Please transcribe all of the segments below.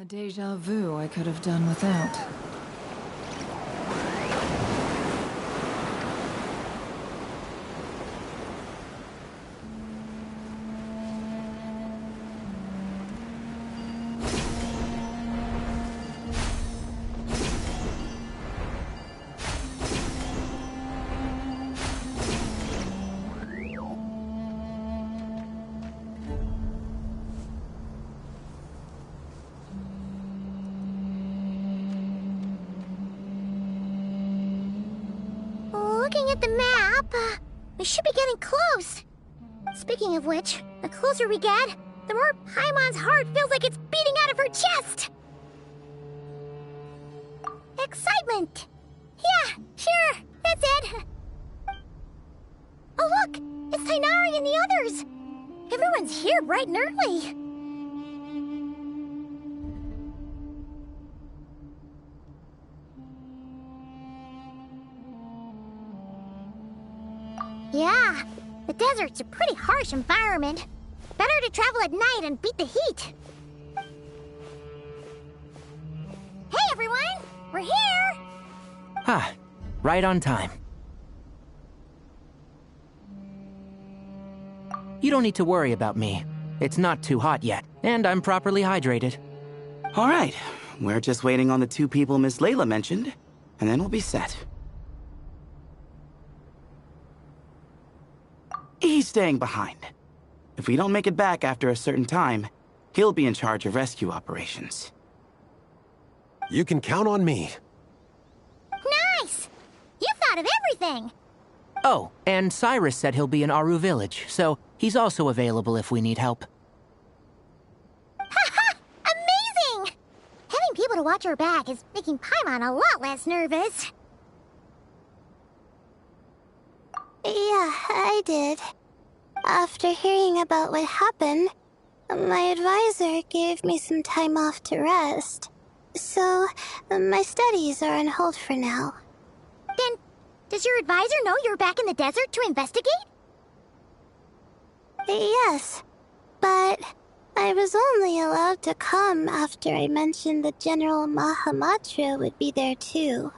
A déjà vu I could have done without. Looking at the map, we should be getting close. Speaking of which, the closer we get, the more Paimon's heart feels like it's beating out of her chest. Excitement! Yeah, sure, that's it. Oh look, it's Tighnari and the others. Everyone's here bright and early. Yeah, the desert's a pretty harsh environment. Better to travel at night and beat the heat. Hey everyone, we're here! Ah, right on time. You don't need to worry about me. It's not too hot yet, and I'm properly hydrated. All right, we're just waiting on the two people Miss Layla mentioned, and then we'll be set. He's staying behind. If we don't make it back after a certain time, he'll be in charge of rescue operations. You can count on me. Nice! You thought of everything! Oh, and Cyrus said he'll be in Aru Village, so he's also available if we need help. Haha! Amazing! Having people to watch our back is making Paimon a lot less nervous. Yeah, I did. After hearing about what happened, my advisor gave me some time off to rest. So, my studies are on hold for now. Then, does your advisor know you're back in the desert to investigate? Yes, but I was only allowed to come after I mentioned that General Mahamatra would be there too.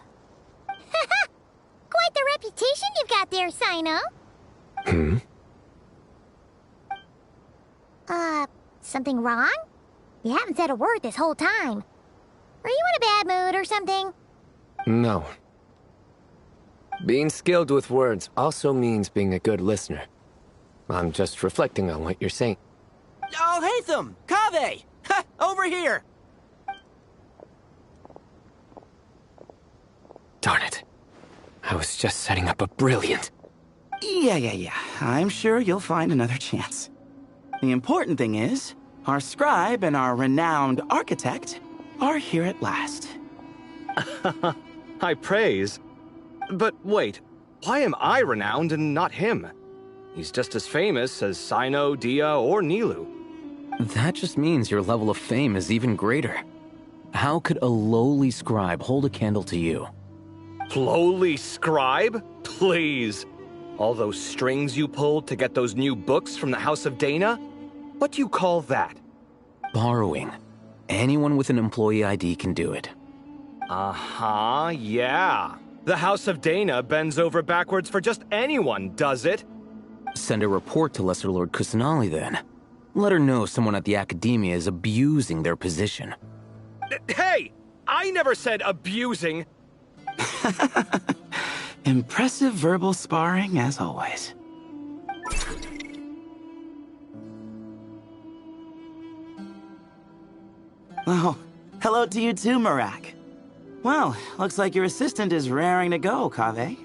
Haha! Quite the reputation you've got there, Sino. Something wrong? You haven't said a word this whole time. Are you in a bad mood or something? No. Being skilled with words also means being a good listener. I'm just reflecting on what you're saying. Oh, Hatham! Kaveh! Ha! Over here! Darn it. I was just setting up a brilliant... Yeah. I'm sure you'll find another chance. The important thing is, our scribe and our renowned architect are here at last. High praise. But wait, why am I renowned and not him? He's just as famous as Sino, Dia, or Nilu. That just means your level of fame is even greater. How could a lowly scribe hold a candle to you? Lowly scribe? Please. All those strings you pulled to get those new books from the House of Dana? What do you call that? Borrowing. Anyone with an employee ID can do it. Uh-huh, yeah. The House of Dana bends over backwards for just anyone, does it? Send a report to Lesser Lord Kusanali then. Let her know someone at the Academia is abusing their position. Hey! I never said abusing. Impressive verbal sparring, as always. Oh, hello to you too, Marak. Well, looks like your assistant is raring to go, Kaveh.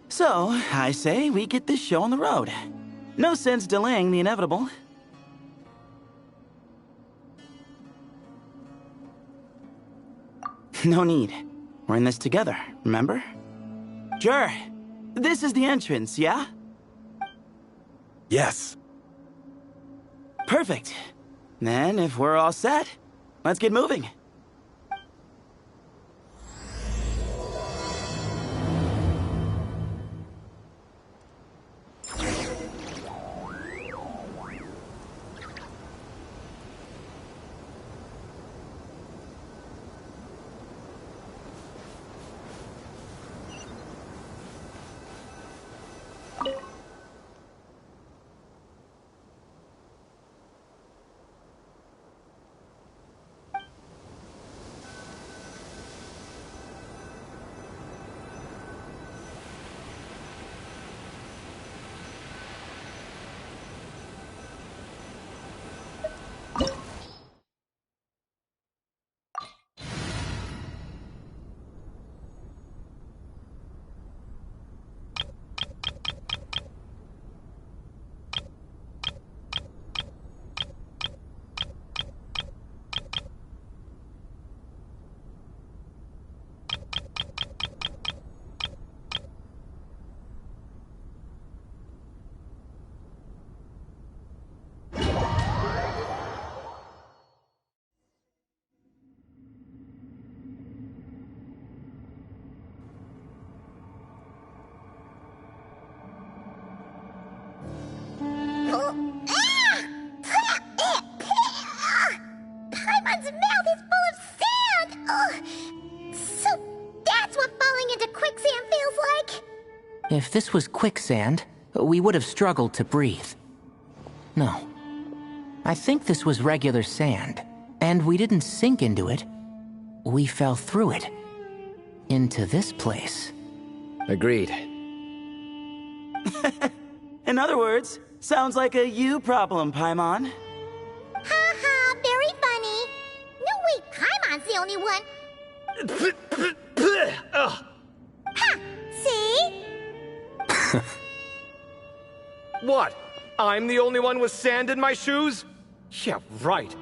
So, I say we get this show on the road. No sense delaying the inevitable. No need. We're in this together, remember? Sure. This is the entrance, yeah? Yes. Perfect. Then, if we're all set, let's get moving. Paimon's mouth is full of sand! Ugh. So that's what falling into quicksand feels like? If this was quicksand, we would have struggled to breathe. No. I think this was regular sand, and we didn't sink into it. We fell through it. Into this place. Agreed. In other words, sounds like a you problem, Paimon. Ha ha, very funny. No, wait, Paimon's the only one. Ugh. Ha! See? What? I'm the only one with sand in my shoes? Yeah, right.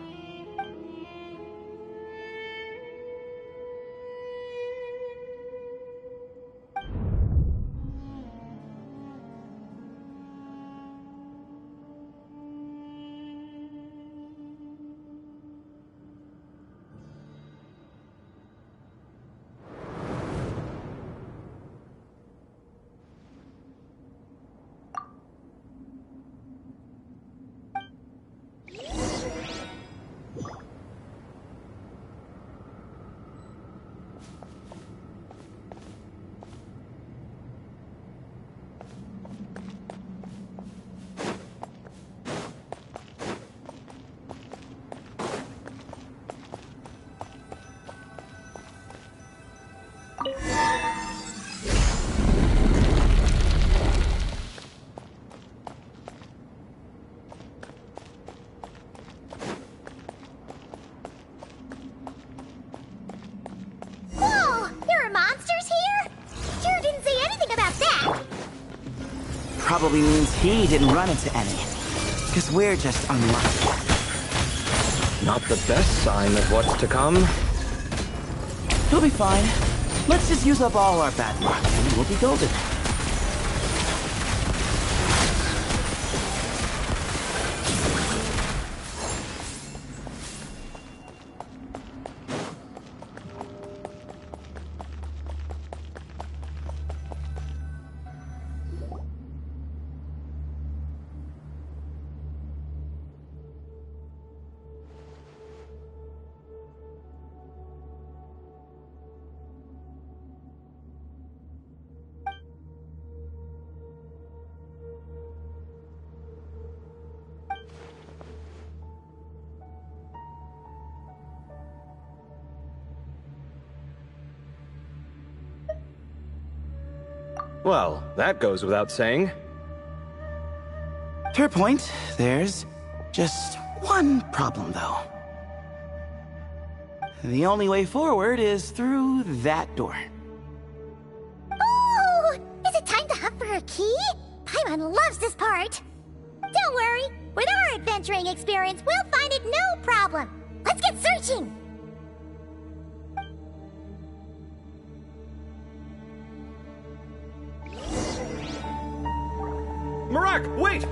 Whoa! There are monsters here? Jude didn't say anything about that. Probably means he didn't run into any. Because we're just unlucky. Not the best sign of what's to come. He'll be fine. Let's just use up all our bad luck, and we'll be golden. Well, that goes without saying. Fair point. There's just one problem, though. The only way forward is through that door. Ooh! Is it time to hunt for a key? Paimon loves this part. Don't worry. With our adventuring experience, we'll find it no problem. Let's get searching! Marak, wait!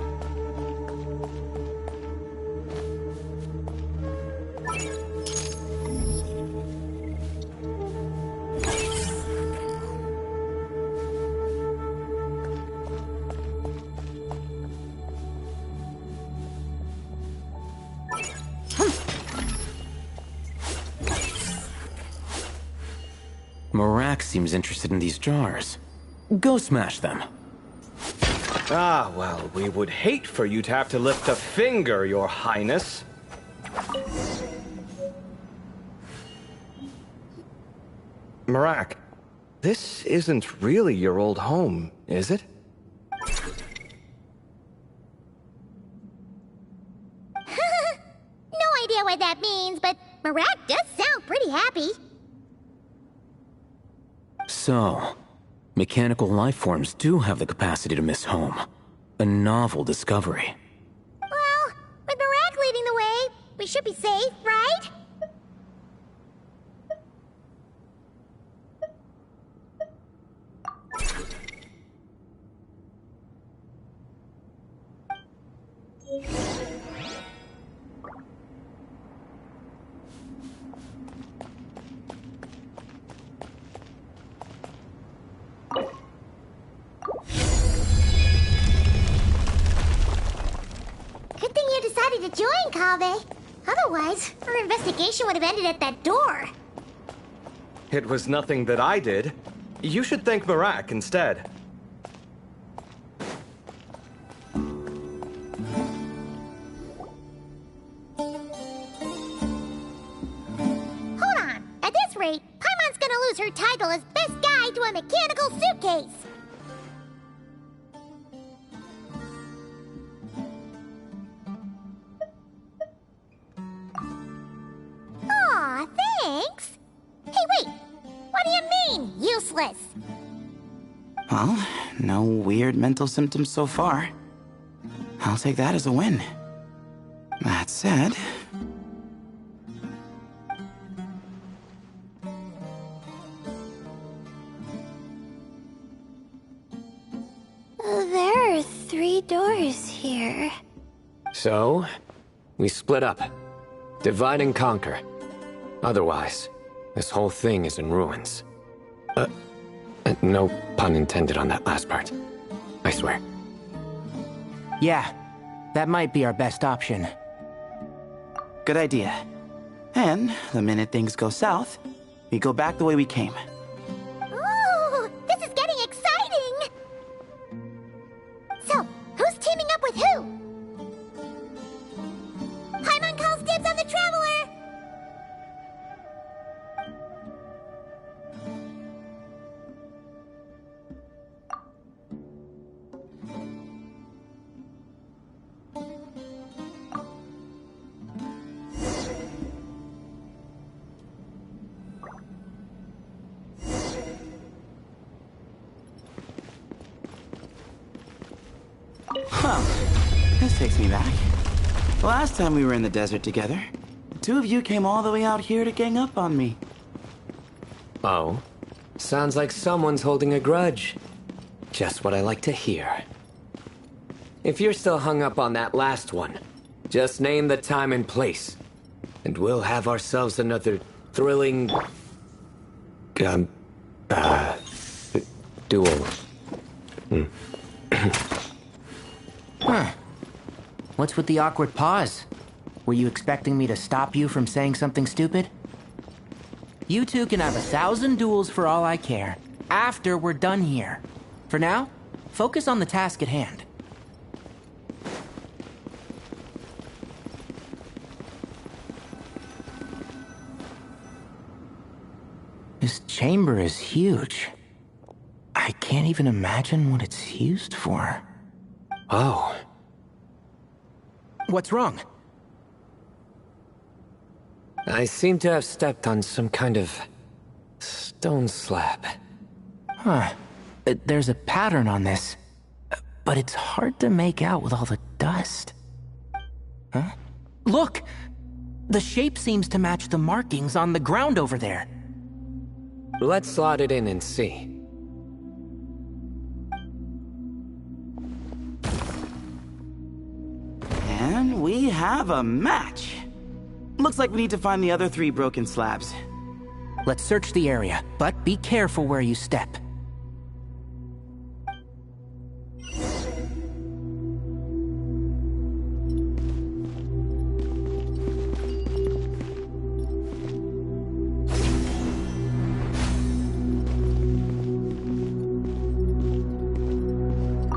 Marak seems interested in these jars. Go smash them. Ah, well, we would hate for you to have to lift a finger, Your Highness. Marak, this isn't really your old home, is it? No idea what that means, but Marak does sound pretty happy. So, mechanical life forms do have the capacity to miss home. A novel discovery. Well, with Marak leading the way, we should be safe, right? Good thing you decided to join, Kaveh. Otherwise, our investigation would have ended at that door. It was nothing that I did. You should thank Marak instead. Hold on. At this rate, Paimon's gonna lose her title as best guide to a mechanical suitcase. Aw, thanks. Hey, wait. What do you mean, useless? Well, no weird mental symptoms so far. I'll take that as a win. That said... There are 3 doors here. So, we split up. Divide and conquer. Otherwise, this whole thing is in ruins. No pun intended on that last part. I swear. Yeah, that might be our best option. Good idea. And the minute things go south, we go back the way we came. Ooh, this is getting exciting! So, who's teaming up with who? Paimon calls dibs on the Traveler! Well, this takes me back. The last time we were in the desert together, the 2 of you came all the way out here to gang up on me. Oh? Sounds like someone's holding a grudge. Just what I like to hear. If you're still hung up on that last one, just name the time and place. And we'll have ourselves another thrilling... duel. Huh. What's with the awkward pause? Were you expecting me to stop you from saying something stupid? You two can have 1,000 duels for all I care, after we're done here. For now, focus on the task at hand. This chamber is huge. I can't even imagine what it's used for. Oh. What's wrong? I seem to have stepped on some kind of stone slab. Huh. There's a pattern on this, but it's hard to make out with all the dust. Huh? Look! The shape seems to match the markings on the ground over there. Let's slot it in and see. And we have a match. Looks like we need to find the other 3 broken slabs. Let's search the area, but be careful where you step.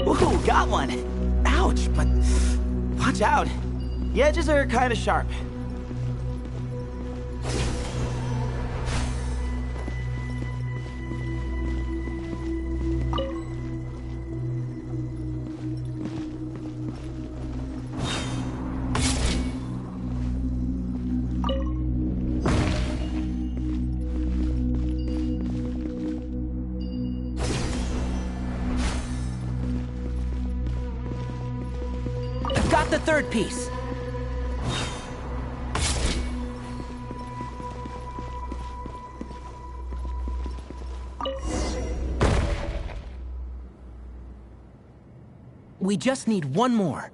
Ooh, got one! Ouch, but watch out. The edges are kind of sharp. Got the 3rd piece. We just need one more.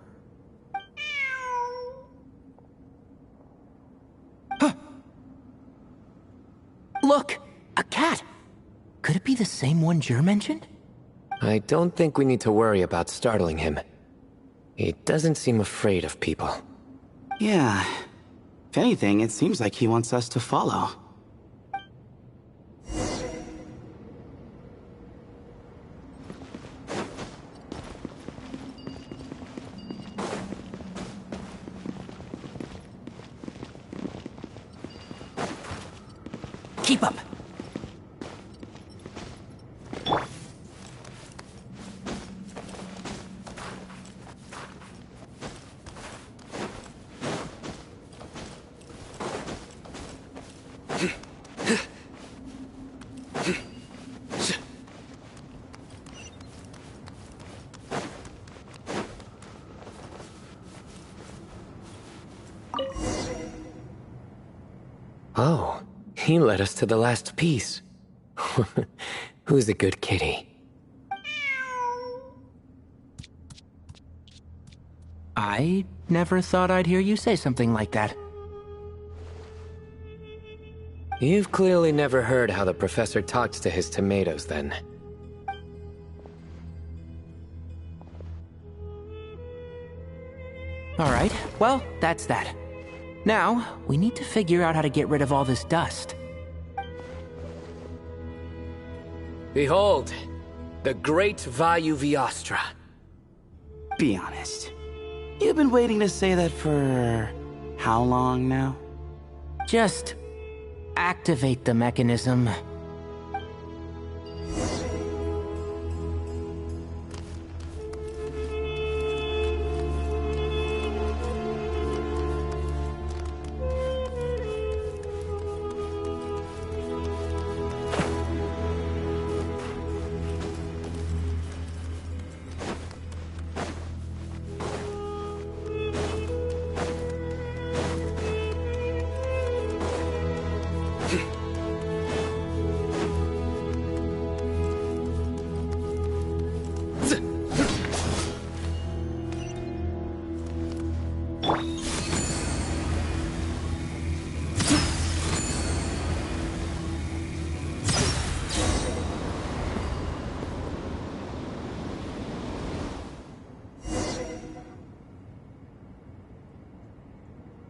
Huh. Look! A cat! Could it be the same one Jer mentioned? I don't think we need to worry about startling him. He doesn't seem afraid of people. Yeah. If anything, it seems like he wants us to follow. Keep up! Oh, he led us to the last piece. Who's a good kitty? I never thought I'd hear you say something like that. You've clearly never heard how the professor talks to his tomatoes, then. Alright, well, that's that. Now, we need to figure out how to get rid of all this dust. Behold, the great Vayu Viastra. Be honest. You've been waiting to say that for how long now? Just activate the mechanism.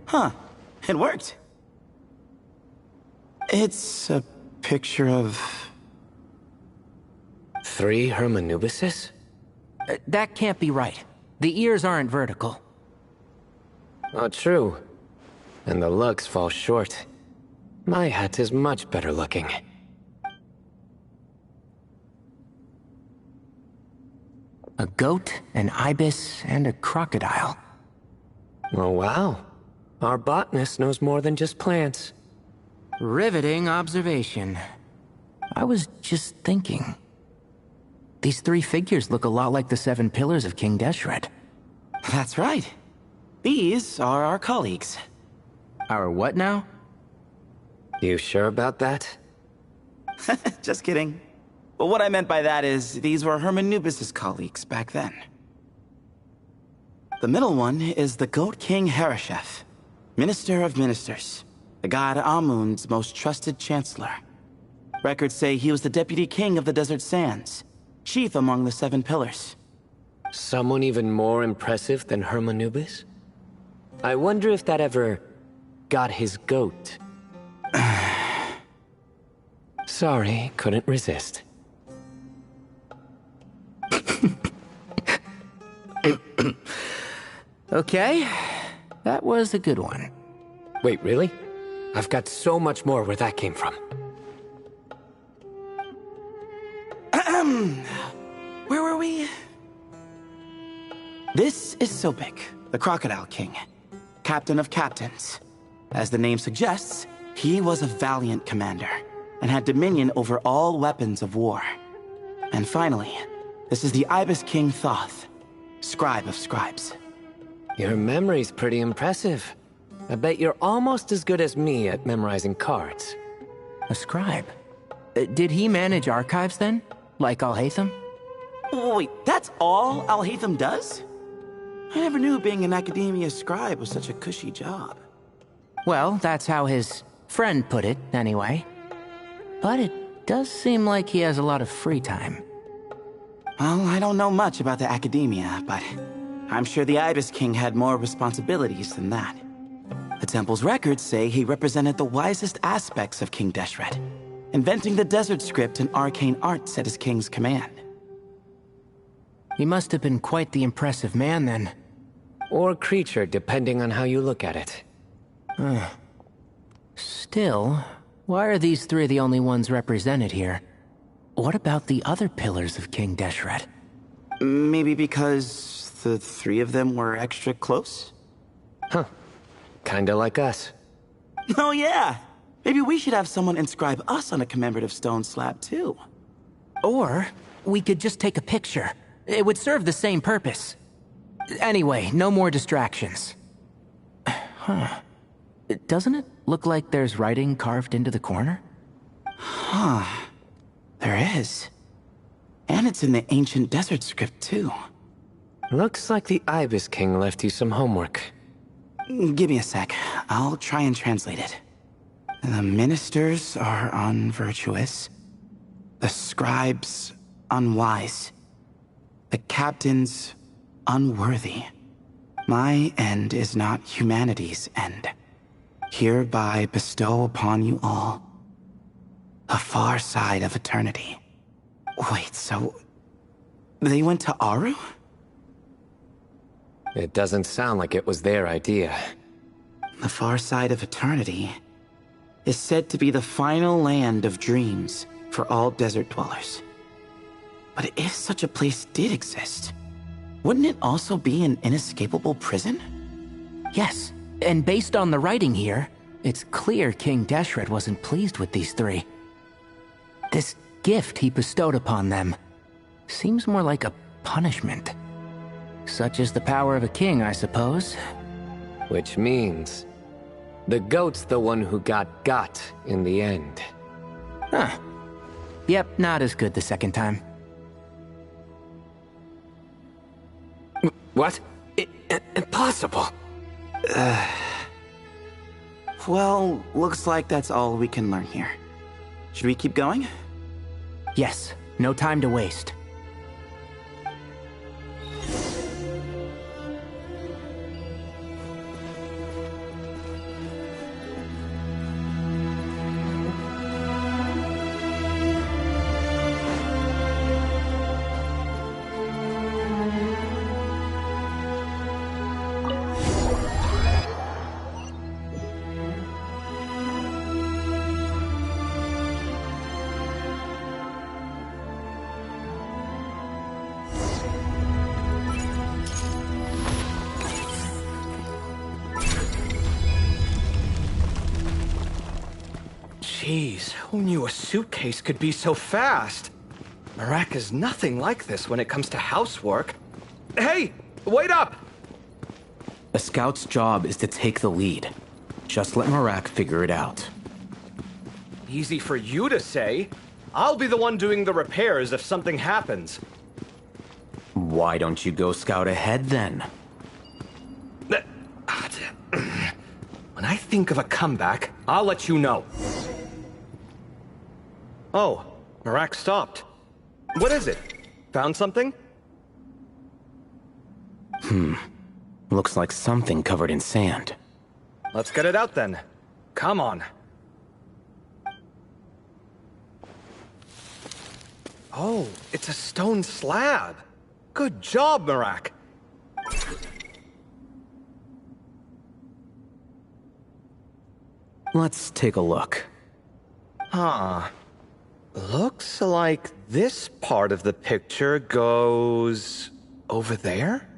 Huh. It worked. It's a picture of... 3 Hermanubises? That can't be right. The ears aren't vertical. Oh, true. And the looks fall short. My hat is much better looking. A goat, an ibis, and a crocodile. Oh, wow. Our botanist knows more than just plants. Riveting observation. I was just thinking. These three figures look a lot like the 7 pillars of King Deshret. That's right. These are our colleagues. Our what now? You sure about that? Just kidding. But what I meant by that is, these were Hermanubis' colleagues back then. The middle one is the Goat King Hereshef, Minister of Ministers, the god Amun's most trusted chancellor. Records say he was the deputy king of the Desert Sands, chief among the 7 pillars. Someone even more impressive than Hermanubis? I wonder if that ever got his goat. Sorry, couldn't resist. Okay, that was a good one. Wait, really? I've got so much more where that came from. Where were we? This is Sobek, the Crocodile King, captain of captains. As the name suggests, he was a valiant commander and had dominion over all weapons of war. And finally, this is the Ibis King Thoth, scribe of scribes. Your memory's pretty impressive. I bet you're almost as good as me at memorizing cards. A scribe? Did he manage archives then? Like Alhaitham? Wait, that's all Alhaitham does? I never knew being an academia scribe was such a cushy job. Well, that's how his friend put it, anyway. But it does seem like he has a lot of free time. Well, I don't know much about the academia, but I'm sure the Ibis King had more responsibilities than that. The temple's records say he represented the wisest aspects of King Deshret, inventing the desert script and arcane arts at his king's command. He must have been quite the impressive man then. Or creature, depending on how you look at it. Still, why are these three the only ones represented here? What about the other pillars of King Deshret? Maybe because the 3 of them were extra close? Huh. Kinda like us. Oh yeah! Maybe we should have someone inscribe us on a commemorative stone slab too. Or we could just take a picture. It would serve the same purpose. Anyway, no more distractions. Huh. Doesn't it look like there's writing carved into the corner? Huh. There is. And it's in the ancient desert script too. Looks like the Ibis King left you some homework. Give me a sec. I'll try and translate it. The ministers are unvirtuous. The scribes unwise. The captains unworthy. My end is not humanity's end. Hereby bestow upon you all the far side of eternity. Wait, so they went to Aru? It doesn't sound like it was their idea. The far side of eternity is said to be the final land of dreams for all desert dwellers. But if such a place did exist, wouldn't it also be an inescapable prison? Yes, and based on the writing here, it's clear King Deshret wasn't pleased with these three. This gift he bestowed upon them seems more like a punishment. Such is the power of a king, I suppose. Which means the goat's the one who got in the end. Huh. Yep, not as good the second time. What? Impossible. Well, looks like that's all we can learn here. Should we keep going? Yes, no time to waste. Jeez, who knew a suitcase could be so fast? Marak is nothing like this when it comes to housework. Hey, wait up! A scout's job is to take the lead. Just let Marak figure it out. Easy for you to say. I'll be the one doing the repairs if something happens. Why don't you go scout ahead then? When I think of a comeback, I'll let you know. Oh, Marak stopped. What is it? Found something? Looks like something covered in sand. Let's get it out then. Come on. Oh, it's a stone slab. Good job, Marak. Let's take a look. Huh. Looks like this part of the picture goes over there?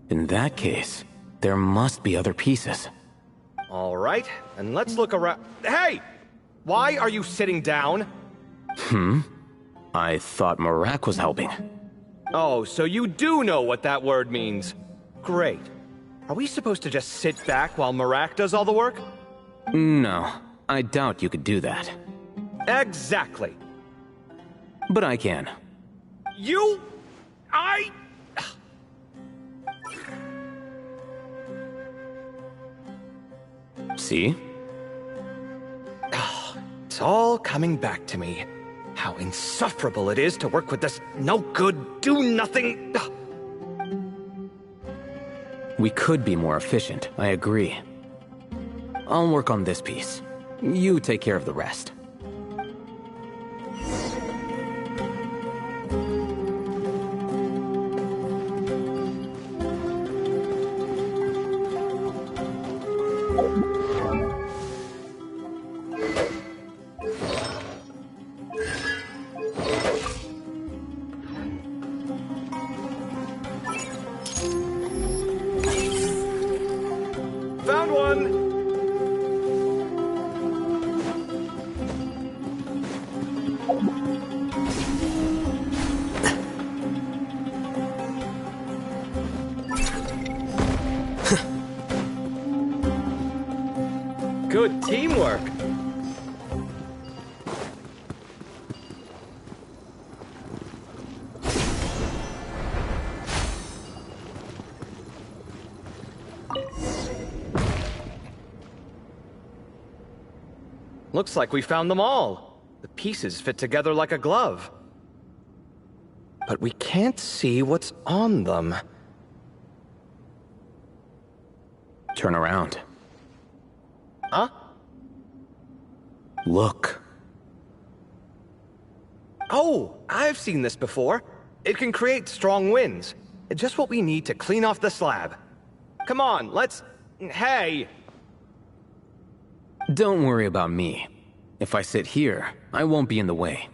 In that case, there must be other pieces. All right, and let's look around. Hey! Why are you sitting down? I thought Marak was helping. Oh, so you do know what that word means. Great. Are we supposed to just sit back while Marak does all the work? No, I doubt you could do that. Exactly. But I can. See? It's all coming back to me. How insufferable it is to work with this no-good, do-nothing... We could be more efficient, I agree. I'll work on this piece. You take care of the rest. Found one! Good teamwork. Looks like we found them all. The pieces fit together like a glove. But we can't see what's on them. Turn around. Huh? Look. Oh, I've seen this before. It can create strong winds. Just what we need to clean off the slab. Come on, let's... Hey! Don't worry about me. If I sit here, I won't be in the way.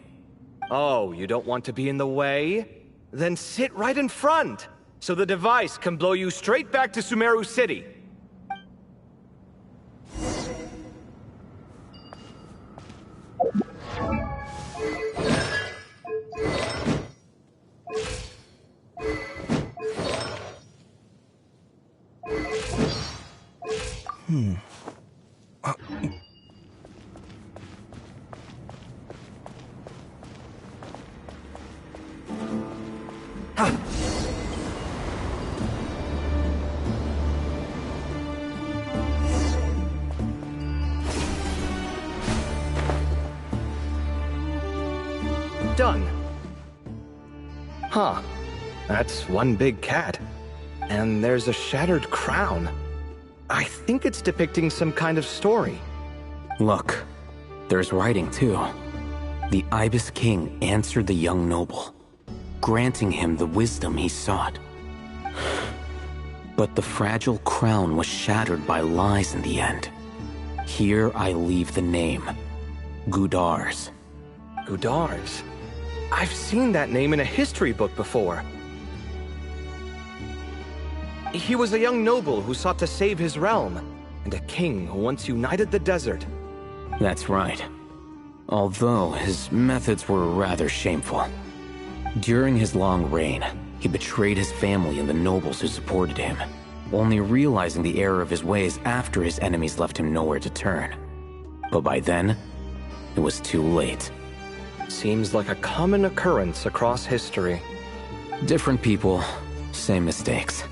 Oh, you don't want to be in the way? Then sit right in front, so the device can blow you straight back to Sumeru City. Done. Huh. That's one big cat. And there's a shattered crown. I think it's depicting some kind of story. Look, there's writing too. The Ibis King answered the young noble, granting him the wisdom he sought. But the fragile crown was shattered by lies in the end. Here I leave the name, Gudar's. Gudar's. I've seen that name in a history book before. He was a young noble who sought to save his realm, and a king who once united the desert. That's right. Although his methods were rather shameful. During his long reign, he betrayed his family and the nobles who supported him, only realizing the error of his ways after his enemies left him nowhere to turn. But by then, it was too late. Seems like a common occurrence across history. Different people, same mistakes.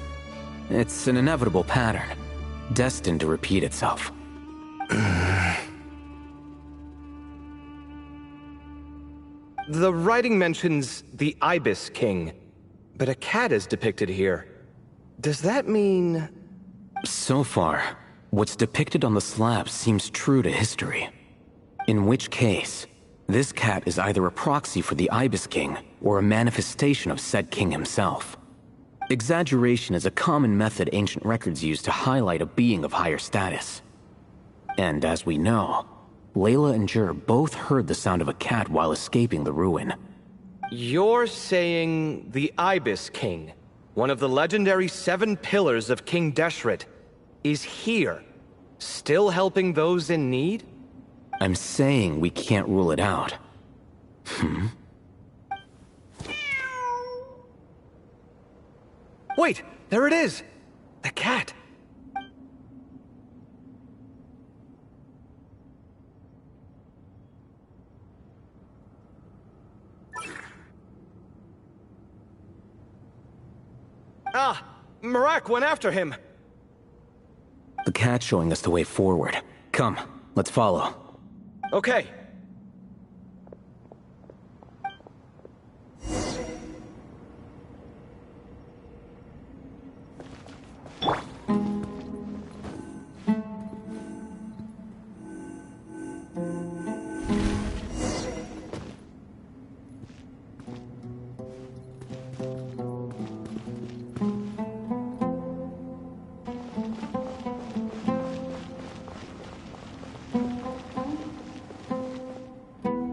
It's an inevitable pattern, destined to repeat itself. The writing mentions the Ibis King, but a cat is depicted here. Does that mean... So far, what's depicted on the slab seems true to history. In which case, this cat is either a proxy for the Ibis King or a manifestation of said king himself. Exaggeration is a common method ancient records use to highlight a being of higher status. And as we know, Layla and Jur both heard the sound of a cat while escaping the ruin. You're saying the Ibis King, one of the legendary 7 pillars of King Deshret, is here, still helping those in need? I'm saying we can't rule it out. Wait, there it is! The cat! Ah! Marak went after him! The cat's showing us the way forward. Come, let's follow. Okay.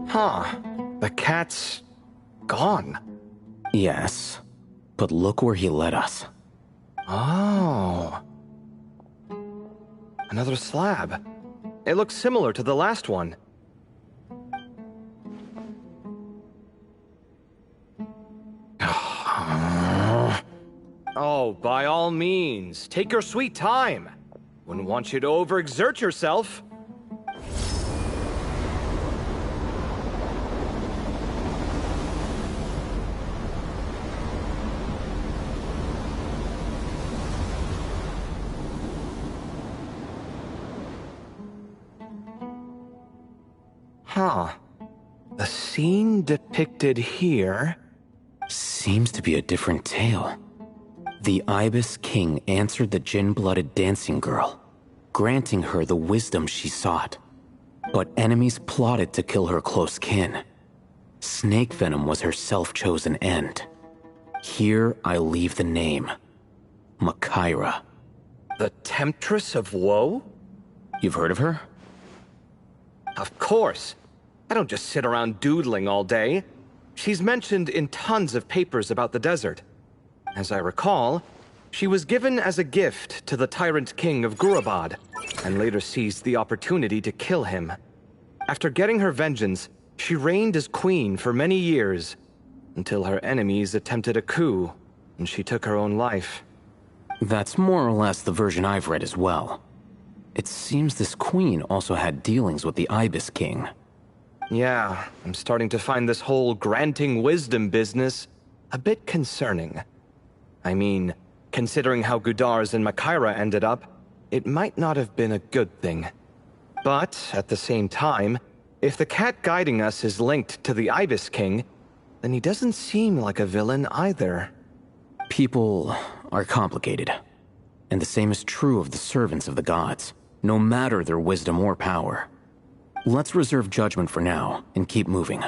Huh. The cat's... gone. Yes, but look where he led us. Oh. Another slab. It looks similar to the last one. Oh, by all means, take your sweet time. Wouldn't want you to overexert yourself. Huh. The scene depicted here... Seems to be a different tale. The Ibis King answered the Jinn-blooded dancing girl, granting her the wisdom she sought. But enemies plotted to kill her close kin. Snake venom was her self-chosen end. Here I leave the name. Makaira. The Temptress of Woe? You've heard of her? Of course. I don't just sit around doodling all day. She's mentioned in tons of papers about the desert. As I recall, she was given as a gift to the tyrant king of Gurabad, and later seized the opportunity to kill him. After getting her vengeance, she reigned as queen for many years, until her enemies attempted a coup, and she took her own life. That's more or less the version I've read as well. It seems this queen also had dealings with the Ibis King. Yeah, I'm starting to find this whole granting wisdom business a bit concerning. I mean, considering how Gudars and Makaira ended up, it might not have been a good thing. But, at the same time, if the cat guiding us is linked to the Ibis King, then he doesn't seem like a villain either. People are complicated. And the same is true of the servants of the gods, no matter their wisdom or power. Let's reserve judgment for now and keep moving.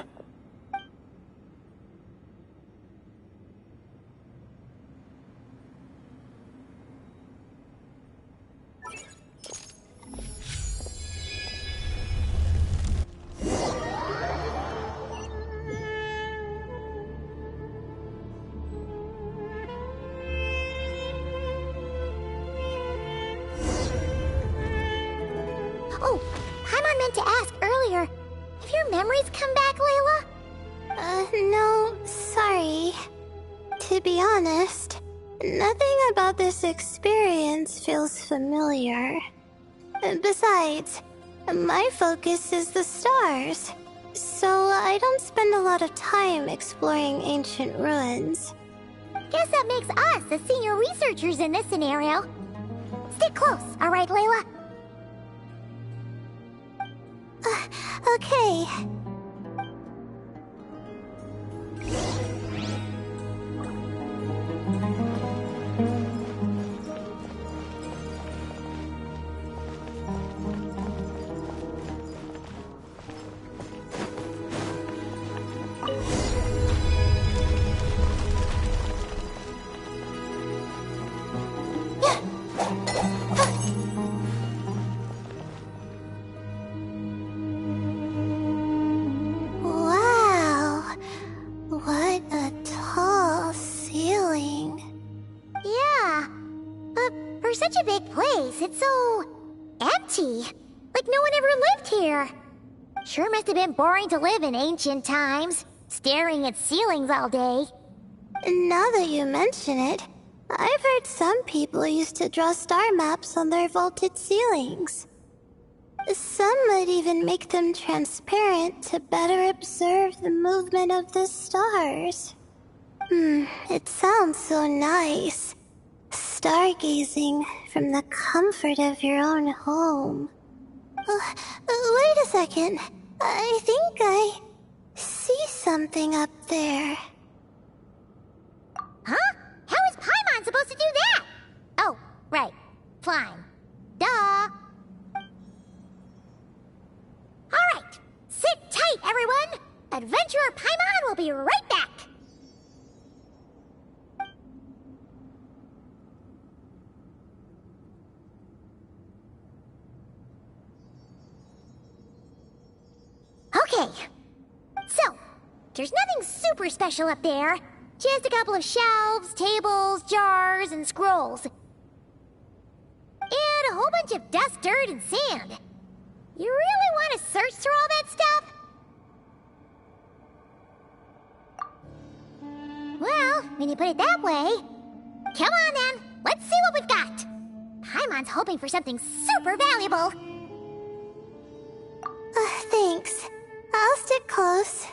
memories come back, Layla? No, sorry. To be honest, nothing about this experience feels familiar. Besides, my focus is the stars, so I don't spend a lot of time exploring ancient ruins. Guess that makes us the senior researchers in this scenario. Stick close, alright, Layla? Okay. Wow, what a tall ceiling. Yeah. For such a big place, it's so empty. Like no one ever lived here. Sure must have been boring to live in ancient times, staring at ceilings all day. Now that you mention it, I've heard some people used to draw star maps on their vaulted ceilings. Some might even make them transparent to better observe the movement of the stars. It sounds so nice. Stargazing from the comfort of your own home. Wait a second. I think I see something up there. Huh? How is Paimon supposed to do that? Oh, right. Flying. Duh. Alright. Sit tight, everyone. Adventurer Paimon will be right back. Okay. So, there's nothing super special up there. Just a couple of shelves, tables, jars, and scrolls. And a whole bunch of dust, dirt, and sand. You really want to search through all that stuff? Well, when you put it that way... Come on then, let's see what we've got. Paimon's hoping for something super valuable. Thanks. I'll stick close.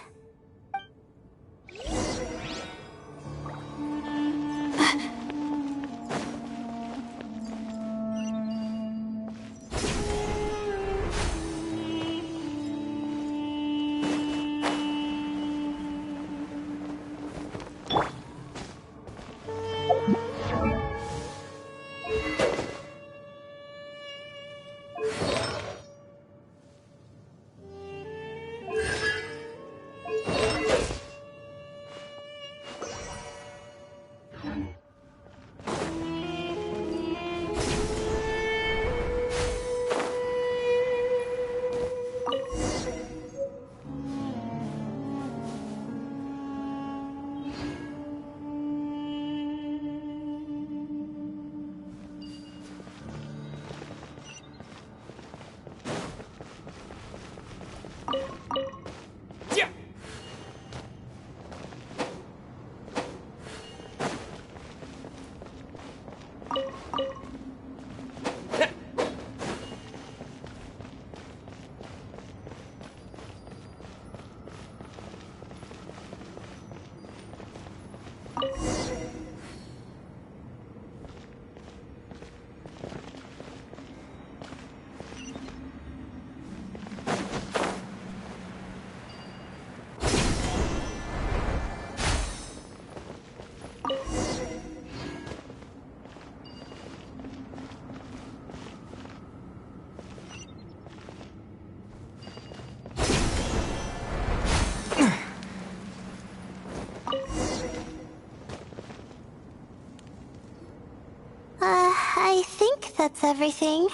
I think that's everything.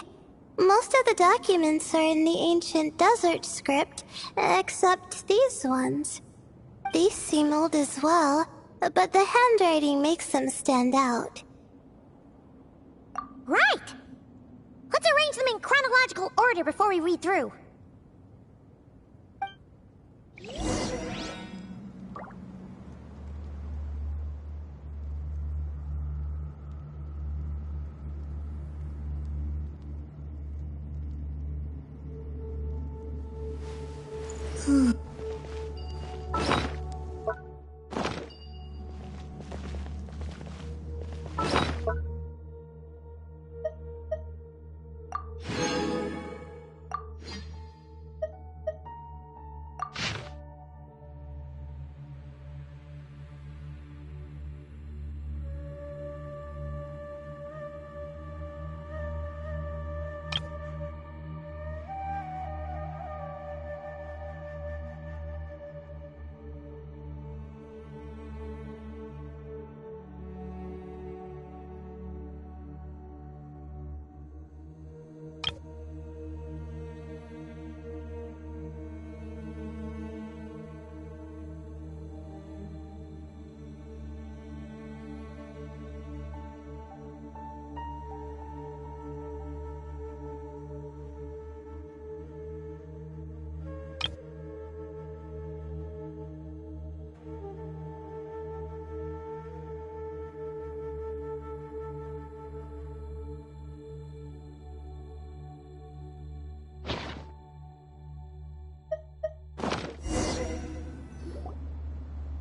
Most of the documents are in the ancient desert script, except these ones. These seem old as well, but the handwriting makes them stand out. Right! Let's arrange them in chronological order before we read through.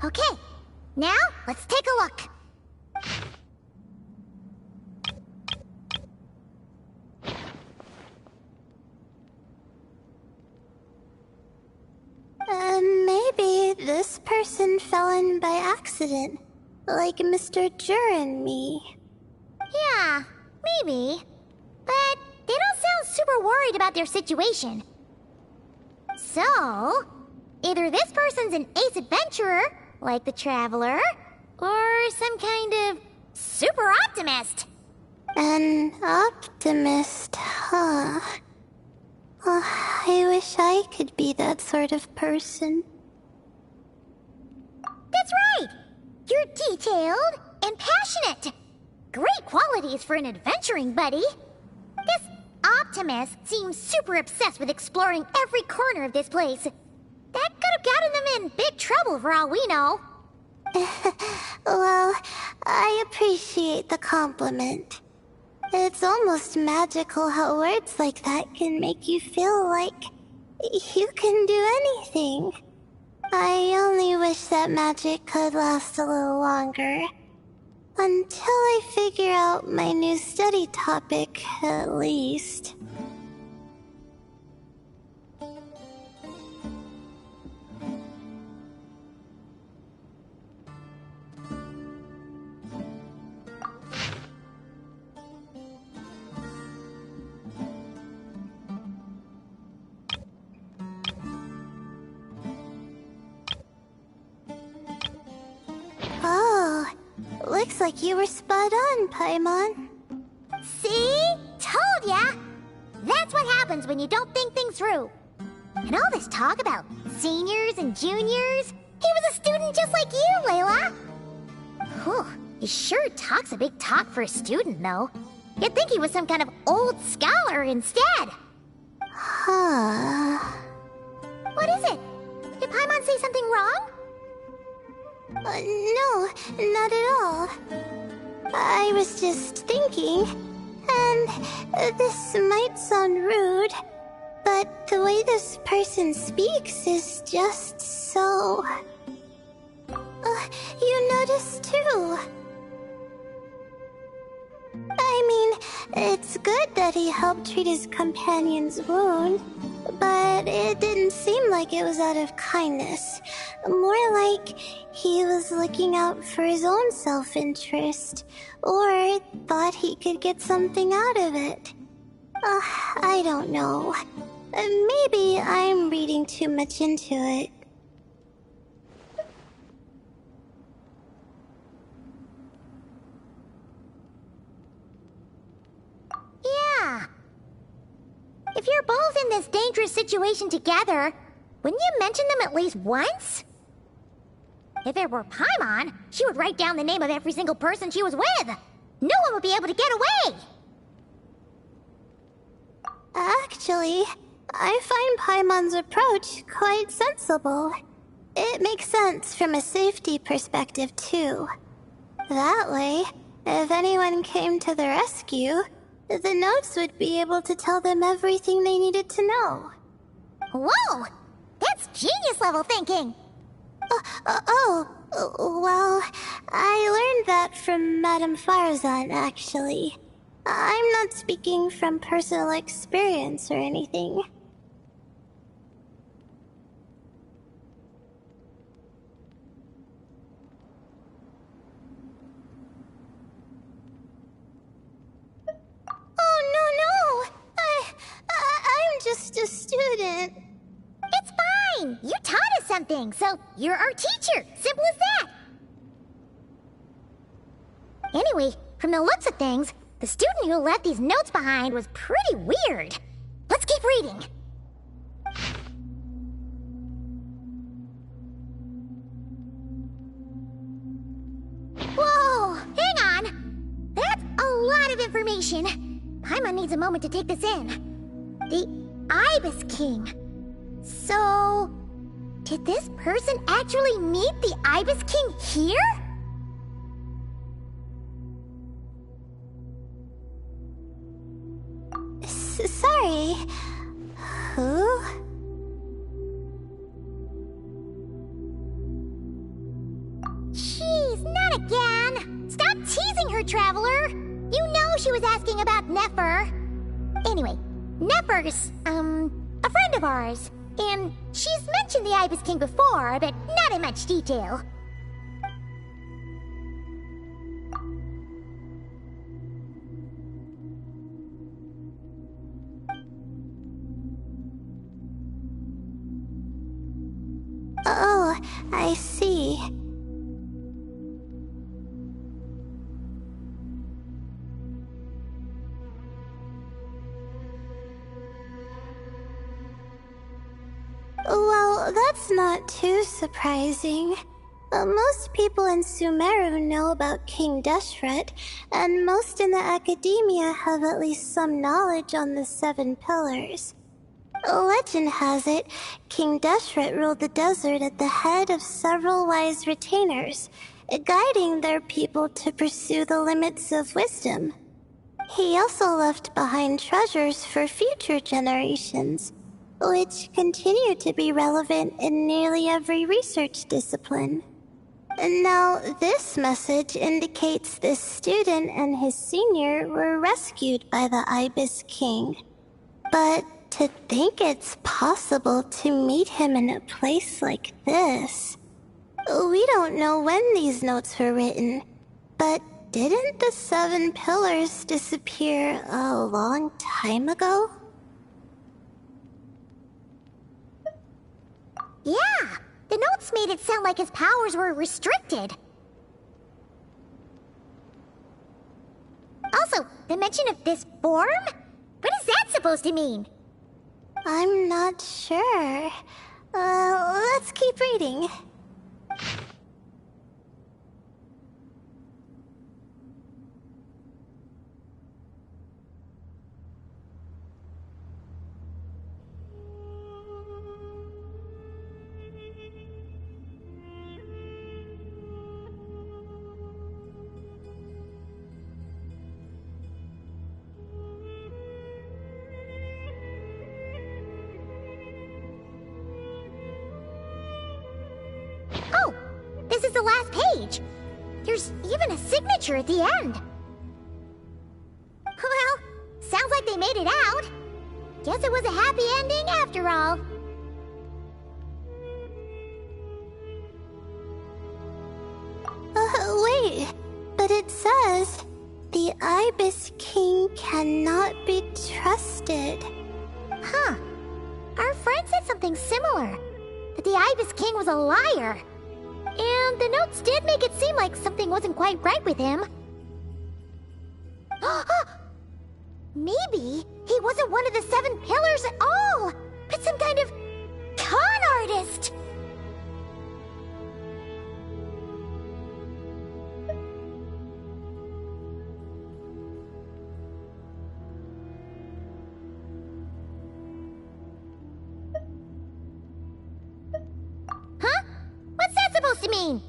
Okay, now let's take a look. Maybe this person fell in by accident, like Mr. Jur and me. Yeah, maybe. But they don't sound super worried about their situation. So, either this person's an ace adventurer, like the Traveler, or some kind of super optimist. An optimist, huh? Oh, I wish I could be that sort of person. That's right! You're detailed and passionate. Great qualities for an adventuring buddy. This optimist seems super obsessed with exploring every corner of this place. That could have gotten them in big trouble for all we know. Well, I appreciate the compliment. It's almost magical how words like that can make you feel like you can do anything. I only wish that magic could last a little longer. Until I figure out my new study topic, at least. Oh, looks like you were spot on, Paimon. See? Told ya! That's what happens when you don't think things through. And all this talk about seniors and juniors, he was a student just like you, Layla. Whew, he sure talks a big talk for a student, though. You'd think he was some kind of old scholar instead. Huh. What is it? Did Paimon say something wrong? No, not at all. I was just thinking, and this might sound rude, but the way this person speaks is just so... you noticed too. I mean, it's good that he helped treat his companion's wound, but it didn't seem like it was out of kindness. More like he was looking out for his own self-interest, or thought he could get something out of it. I don't know. Maybe I'm reading too much into it. Yeah. If you're both in this dangerous situation together, wouldn't you mention them at least once? If it were Paimon, she would write down the name of every single person she was with. No one would be able to get away. Actually, I find Paimon's approach quite sensible. It makes sense from a safety perspective, too. That way, if anyone came to the rescue, the notes would be able to tell them everything they needed to know. Whoa! That's genius-level thinking! Well, I learned that from Madame Farazan, actually. I'm not speaking from personal experience or anything. Oh, no! I'm just a student. It's fine! You taught us something, so you're our teacher. Simple as that. Anyway, from the looks of things, the student who left these notes behind was pretty weird. Let's keep reading. Whoa! Hang on! That's a lot of information. Paimon needs a moment to take this in. The Ibis King. So, did this person actually meet the Ibis King here? Sorry. Who? here, Traveler. You know she was asking about Nefer. Anyway, Nefer's, a friend of ours. And she's mentioned the Ibis King before, but not in much detail. Oh, I see. Well, that's not too surprising. Most people in Sumeru know about King Deshret, and most in the academia have at least some knowledge on the Seven Pillars. Legend has it, King Deshret ruled the desert at the head of several wise retainers, guiding their people to pursue the limits of wisdom. He also left behind treasures for future generations, which continue to be relevant in nearly every research discipline. Now, this message indicates this student and his senior were rescued by the Ibis King. But to think it's possible to meet him in a place like this... We don't know when these notes were written, but didn't the Seven Pillars disappear a long time ago? Yeah, the notes made it sound like his powers were restricted. Also, the mention of this form? What is that supposed to mean? I'm not sure. Let's keep reading. Oh, this is the last page. There's even a signature at the end. Well, sounds like they made it out. Guess it was a happy ending after all. Wait, but it says, the Ibis King cannot be trusted. Huh. Our friend said something similar. That the Ibis King was a liar. And the notes did make it seem like something wasn't quite right with him. Maybe he wasn't one of the Seven Pillars at all, but some kind of con artist. Huh? What's that supposed to mean?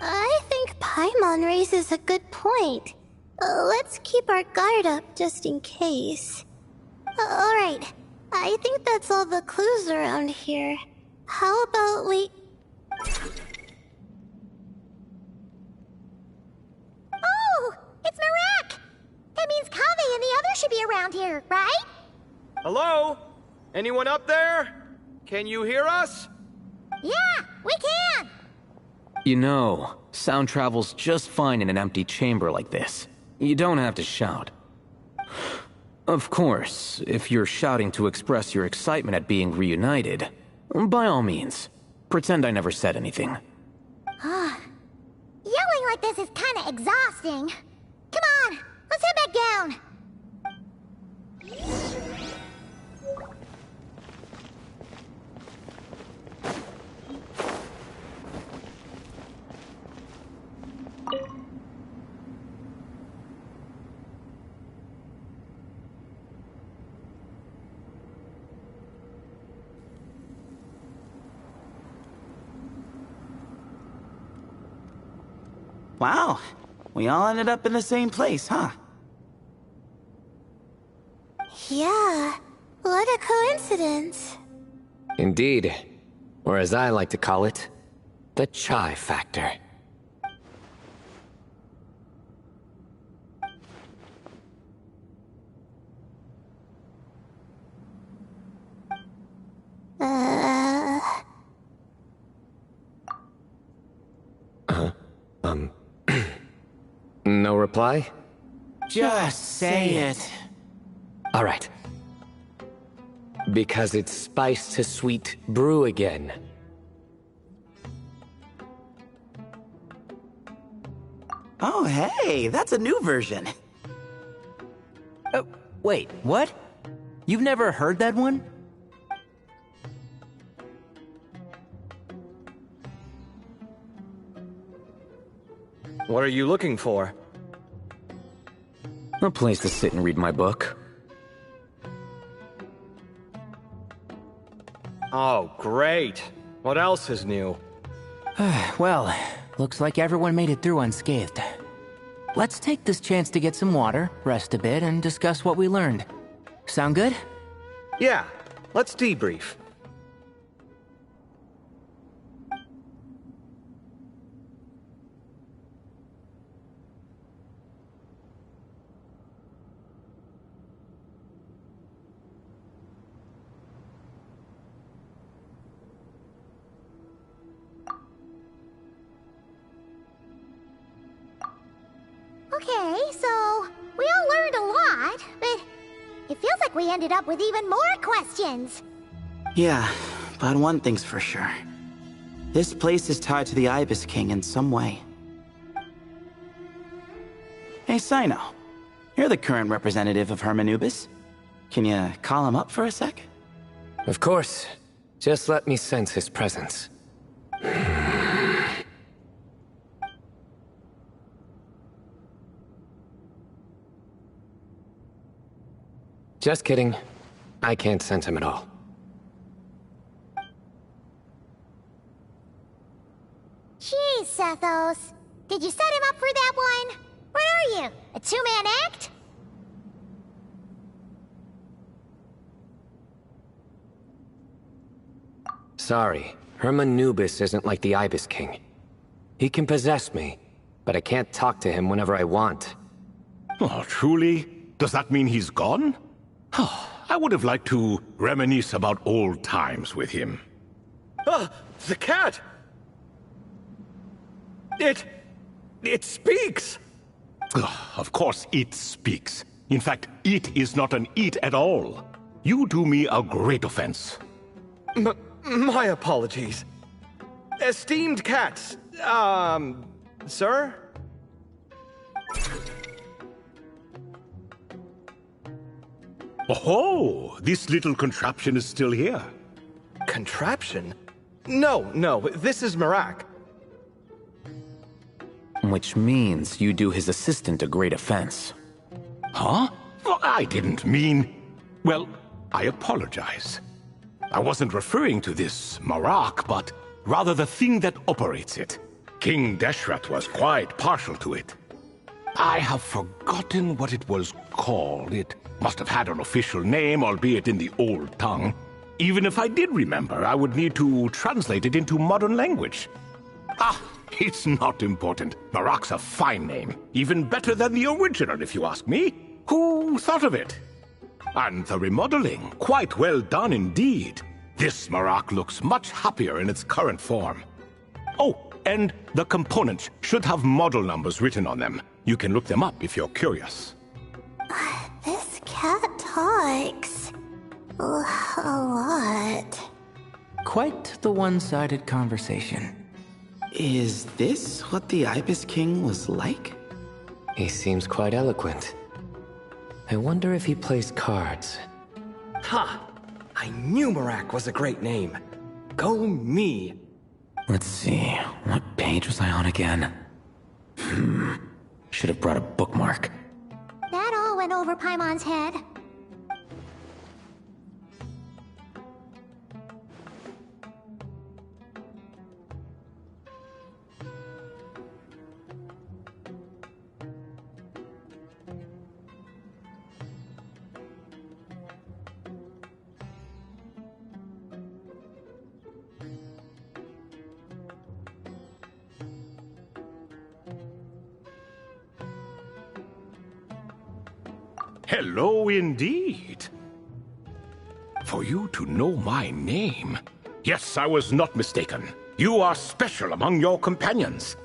I think Paimon raises a good point. Let's keep our guard up just in case. Alright, I think that's all the clues around here. How about we... Oh, it's Marak! That means Kaveh and the others should be around here, right? Hello? Anyone up there? Can you hear us? Yeah, we can! You know, sound travels just fine in an empty chamber like this. You don't have to shout. Of course, if you're shouting to express your excitement at being reunited, by all means, pretend I never said anything. Yelling like this is kinda exhausting. Come on, let's head back down. Wow, we all ended up in the same place, huh? Yeah, what a coincidence. Indeed. Or as I like to call it, the chai factor. No reply? Just say it. All right. Because it's spice to sweet brew again. Oh, hey, that's a new version. Wait, what? You've never heard that one? What are you looking for? A place to sit and read my book. Oh, great. What else is new? Well, looks like everyone made it through unscathed. Let's take this chance to get some water, rest a bit, and discuss what we learned. Sound good? Yeah, let's debrief. Okay, so we all learned a lot, but it feels like we ended up with even more questions. Yeah, but one thing's for sure. This place is tied to the Ibis King in some way. Hey, Sino. You're the current representative of Hermanubis. Can you call him up for a sec? Of course. Just let me sense his presence. Just kidding. I can't sense him at all. Jeez, Sethos. Did you set him up for that one? What are you, a two-man act? Sorry, Hermanubis isn't like the Ibis King. He can possess me, but I can't talk to him whenever I want. Oh, truly? Does that mean he's gone? I would have liked to reminisce about old times with him. Ah, the cat! It speaks! Of course it speaks. In fact, it is not an it at all. You do me a great offense. My apologies. Esteemed cats, sir? Oh, this little contraption is still here. Contraption? No, this is Marak. Which means you do his assistant a great offense. Huh? Well, I didn't mean... Well, I apologize. I wasn't referring to this Marak, but rather the thing that operates it. King Deshret was quite partial to it. I have forgotten what it was called. It must have had an official name, albeit in the old tongue. Even if I did remember, I would need to translate it into modern language. It's not important. Marak's a fine name. Even better than the original, if you ask me. Who thought of it? And the remodeling, quite well done indeed. This Marak looks much happier in its current form. Oh, and the components should have model numbers written on them. You can look them up if you're curious. This cat talks a lot. Quite the one-sided conversation. Is this what the Ibis King was like? He seems quite eloquent. I wonder if he plays cards. Ha! I knew Marak was a great name. Go me! Let's see, what page was I on again? Should have brought a bookmark. That all went over Paimon's head. Hello indeed. For you to know my name. Yes, I was not mistaken. You are special among your companions.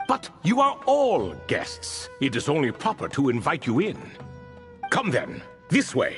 But you are all guests. It is only proper to invite you in. Come then, this way.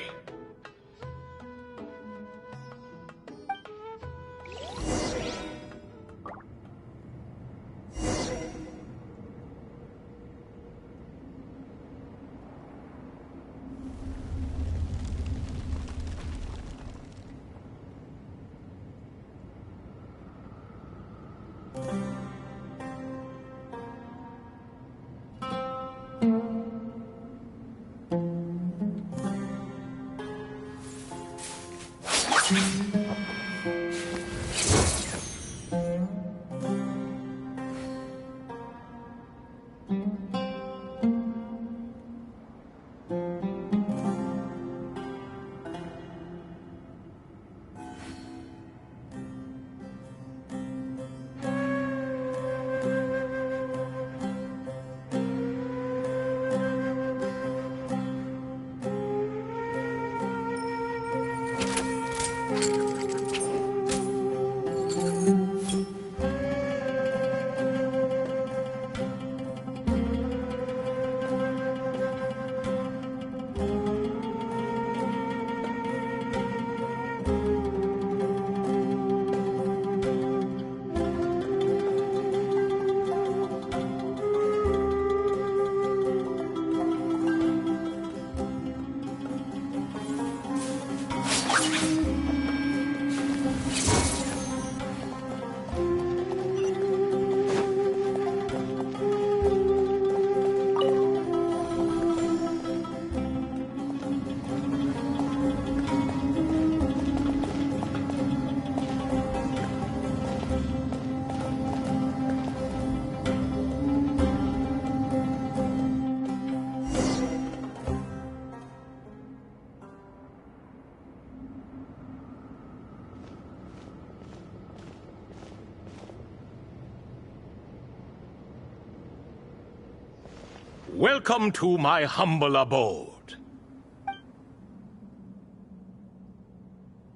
Welcome to my humble abode.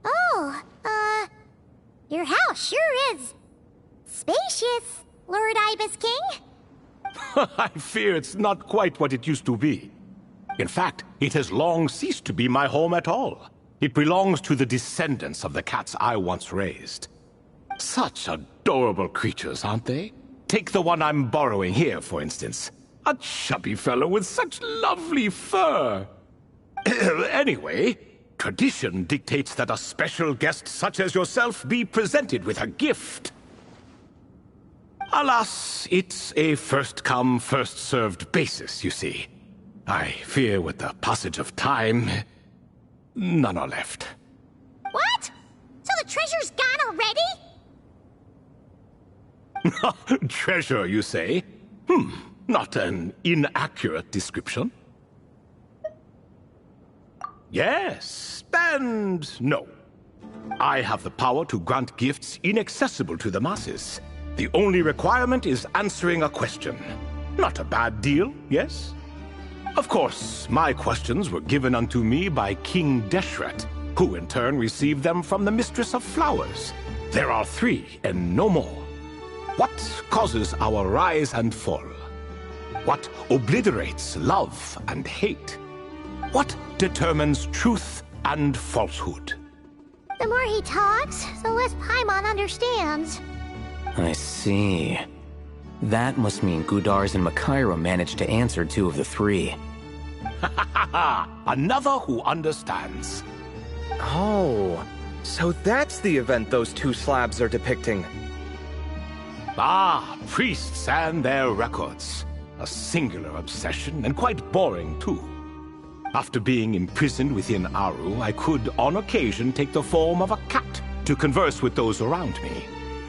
Oh, your house sure is spacious, Lord Ibis King. I fear it's not quite what it used to be. In fact, it has long ceased to be my home at all. It belongs to the descendants of the cats I once raised. Such adorable creatures, aren't they? Take the one I'm borrowing here, for instance. A chubby fellow with such lovely fur. Anyway, tradition dictates that a special guest such as yourself be presented with a gift. Alas, it's a first-come, first-served basis, you see. I fear with the passage of time, none are left. What? So the treasure's gone already? Treasure, you say? Not an inaccurate description. Yes, and no. I have the power to grant gifts inaccessible to the masses. The only requirement is answering a question. Not a bad deal, yes? Of course, my questions were given unto me by King Deshret, who in turn received them from the Mistress of Flowers. There are 3, and no more. What causes our rise and fall? What obliterates love and hate? What determines truth and falsehood? The more he talks, the less Paimon understands. I see. That must mean Gudars and Makaira managed to answer 2 of the 3. Another who understands. Oh, so that's the event those 2 slabs are depicting. Ah, priests and their records. A singular obsession, and quite boring, too. After being imprisoned within Aru, I could, on occasion, take the form of a cat to converse with those around me.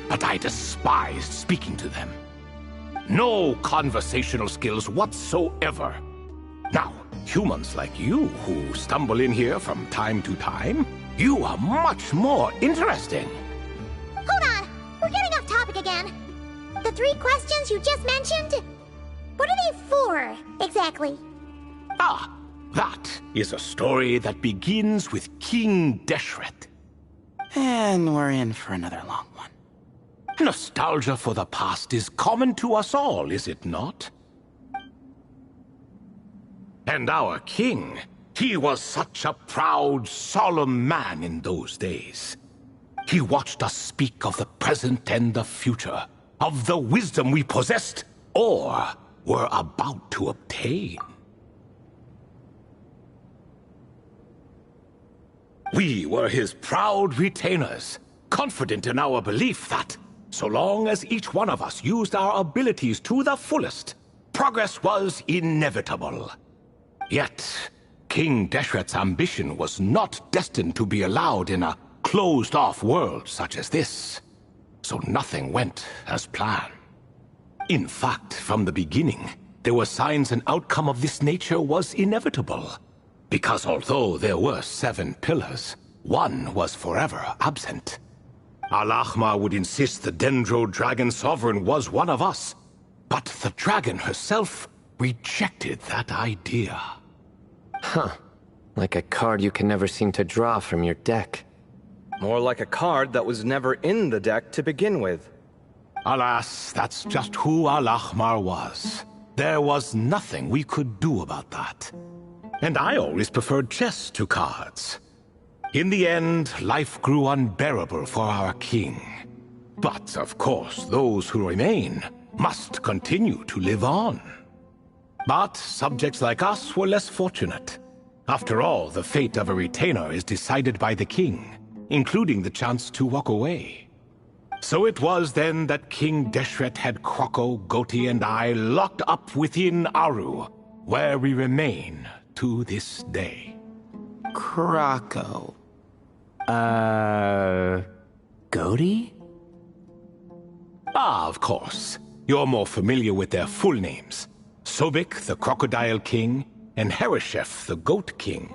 But I despised speaking to them. No conversational skills whatsoever. Now, humans like you who stumble in here from time to time, you are much more interesting. Hold on! We're getting off topic again. The 3 questions you just mentioned? What are they for, exactly? Ah, that is a story that begins with King Deshret. And we're in for another long one. Nostalgia for the past is common to us all, is it not? And our king, he was such a proud, solemn man in those days. He watched us speak of the present and the future, of the wisdom we possessed or were about to obtain. We were his proud retainers, confident in our belief that, so long as each one of us used our abilities to the fullest, progress was inevitable. Yet, King Deshret's ambition was not destined to be allowed in a closed-off world such as this, so nothing went as planned. In fact, from the beginning, there were signs an outcome of this nature was inevitable, because although there were 7 pillars, one was forever absent. Al-Ahmar would insist the Dendro Dragon Sovereign was one of us, but the dragon herself rejected that idea. Huh. Like a card you can never seem to draw from your deck. More like a card that was never in the deck to begin with. Alas, that's just who Al-Ahmar was. There was nothing we could do about that. And I always preferred chess to cards. In the end, life grew unbearable for our king. But, of course, those who remain must continue to live on. But subjects like us were less fortunate. After all, the fate of a retainer is decided by the king, including the chance to walk away. So it was then that King Deshret had Kroko, Goti, and I locked up within Aru, where we remain to this day. Kroko. Goti? Ah, of course. You're more familiar with their full names. Sobek, the Crocodile King, and Hereshef, the Goat King.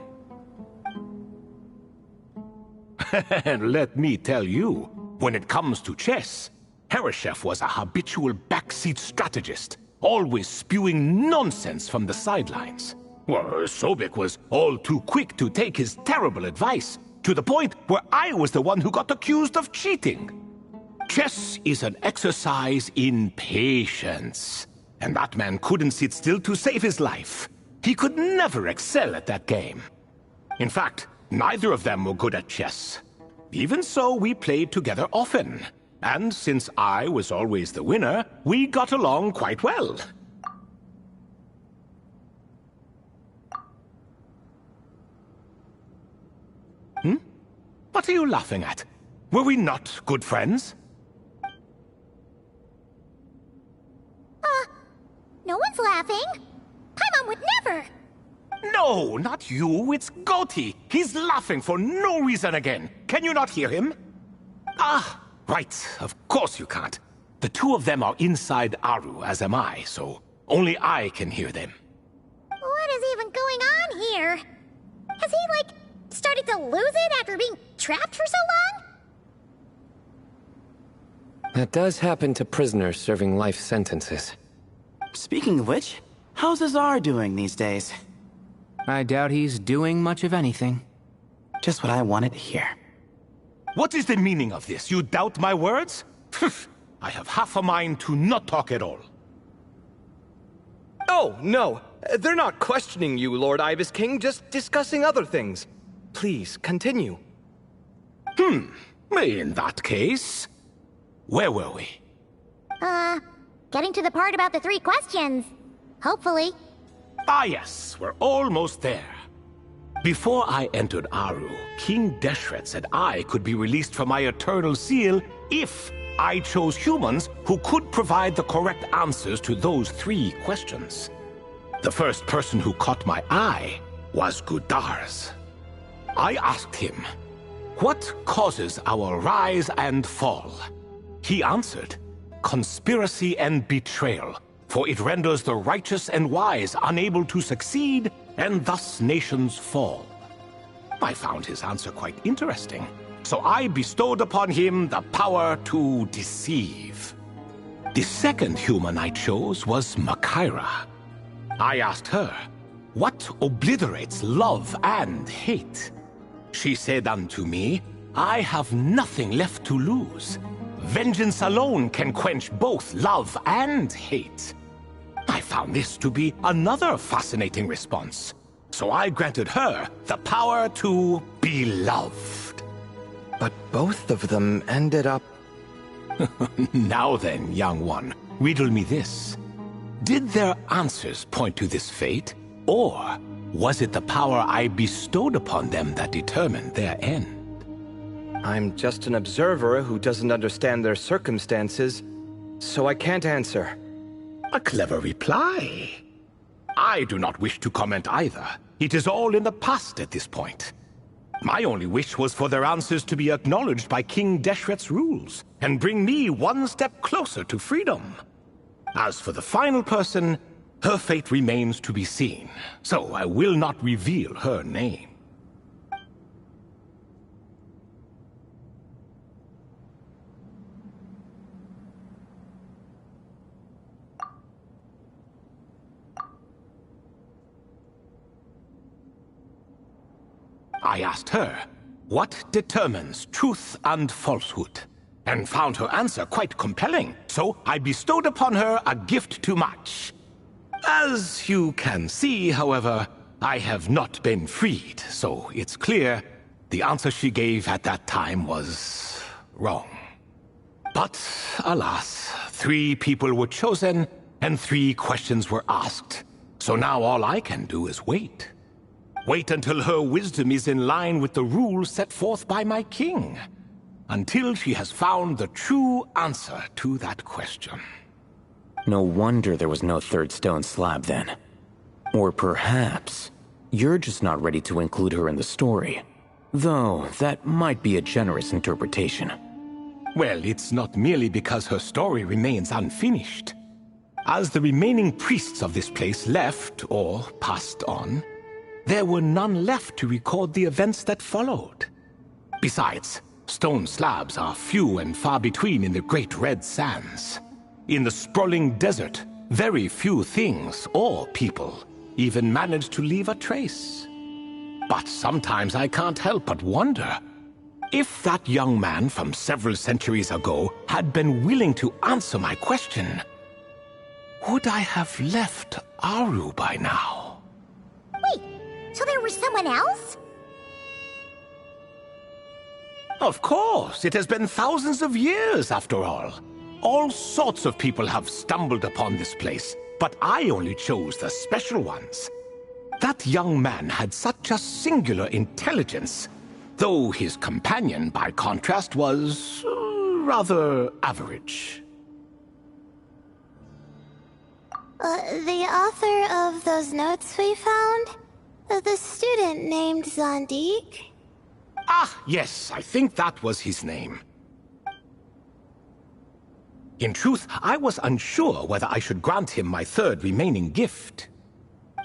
And let me tell you, when it comes to chess, Hereshef was a habitual backseat strategist, always spewing nonsense from the sidelines. Well, Sobek was all too quick to take his terrible advice, to the point where I was the one who got accused of cheating. Chess is an exercise in patience, and that man couldn't sit still to save his life. He could never excel at that game. In fact, neither of them were good at chess. Even so, we played together often, and since I was always the winner, we got along quite well. What are you laughing at? Were we not good friends? No one's laughing. Paimon would never. No, not you. It's Goti. He's laughing for no reason again. Can you not hear him? Ah, right. Of course you can't. The two of them are inside Aru, as am I, so only I can hear them. What is even going on here? Has he, started to lose it after being trapped for so long? That does happen to prisoners serving life sentences. Speaking of which, how's Azar doing these days? I doubt he's doing much of anything. Just what I wanted to hear. What is the meaning of this? You doubt my words? I have half a mind to not talk at all. Oh, no. They're not questioning you, Lord Ibis King, just discussing other things. Please, continue. In that case, where were we? Getting to the part about the 3 questions. Hopefully. Ah yes, we're almost there. Before I entered Aru, King Deshret said I could be released from my eternal seal if I chose humans who could provide the correct answers to those 3 questions. The first person who caught my eye was Gudarz. I asked him, what causes our rise and fall? He answered, conspiracy and betrayal, for it renders the righteous and wise unable to succeed, and thus nations fall. I found his answer quite interesting, so I bestowed upon him the power to deceive. The second human I chose was Makaira. I asked her, what obliterates love and hate? She said unto me, I have nothing left to lose. vengeance alone can quench both love and hate. I found this to be another fascinating response, so I granted her the power to be loved. But both of them ended up... Now then, young one, riddle me this. Did their answers point to this fate, or was it the power I bestowed upon them that determined their end? I'm just an observer who doesn't understand their circumstances, so I can't answer. A clever reply. I do not wish to comment either. It is all in the past at this point. My only wish was for their answers to be acknowledged by King Deshret's rules, and bring me one step closer to freedom. As for the final person, her fate remains to be seen, so I will not reveal her name. I asked her, what determines truth and falsehood? And found her answer quite compelling, so I bestowed upon her a gift to match. As you can see, however, I have not been freed, so it's clear the answer she gave at that time was wrong. But, alas, 3 people were chosen, and 3 questions were asked. So now all I can do is wait. Wait until her wisdom is in line with the rules set forth by my king. Until she has found the true answer to that question. No wonder there was no third stone slab then. Or perhaps you're just not ready to include her in the story. Though that might be a generous interpretation. Well, it's not merely because her story remains unfinished. As the remaining priests of this place left or passed on, there were none left to record the events that followed. Besides, stone slabs are few and far between in the Great Red Sands. In the sprawling desert, very few things or people even manage to leave a trace. But sometimes I can't help but wonder, if that young man from several centuries ago had been willing to answer my question, would I have left Aru by now? Wait, so there was someone else? Of course, it has been thousands of years after all. All sorts of people have stumbled upon this place, but I only chose the special ones. That young man had such a singular intelligence, though his companion, by contrast, was rather average. The author of those notes we found? The student named Zandik? Ah, yes, I think that was his name. In truth, I was unsure whether I should grant him my third remaining gift.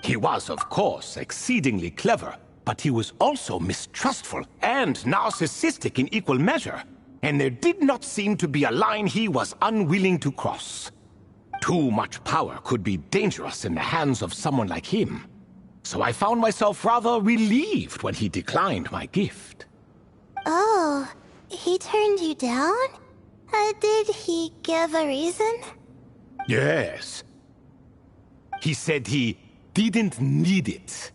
He was, of course, exceedingly clever, but he was also mistrustful and narcissistic in equal measure, and there did not seem to be a line he was unwilling to cross. Too much power could be dangerous in the hands of someone like him, so I found myself rather relieved when he declined my gift. Oh, he turned you down? Did he give a reason? Yes. He said he didn't need it.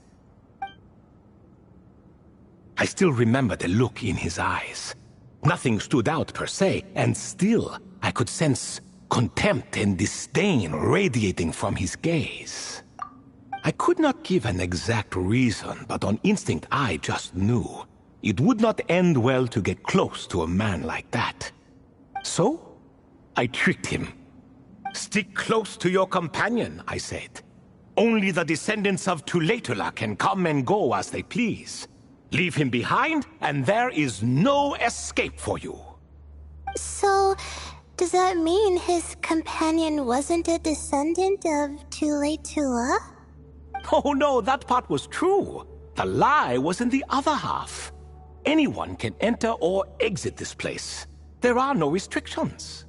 I still remember the look in his eyes. Nothing stood out per se, and still I could sense contempt and disdain radiating from his gaze. I could not give an exact reason, but on instinct I just knew it would not end well to get close to a man like that. So, I tricked him. Stick close to your companion, I said. Only the descendants of Tulatula can come and go as they please. Leave him behind, and there is no escape for you. So, does that mean his companion wasn't a descendant of Tulatula? Oh no, that part was true. The lie was in the other half. Anyone can enter or exit this place. There are no restrictions.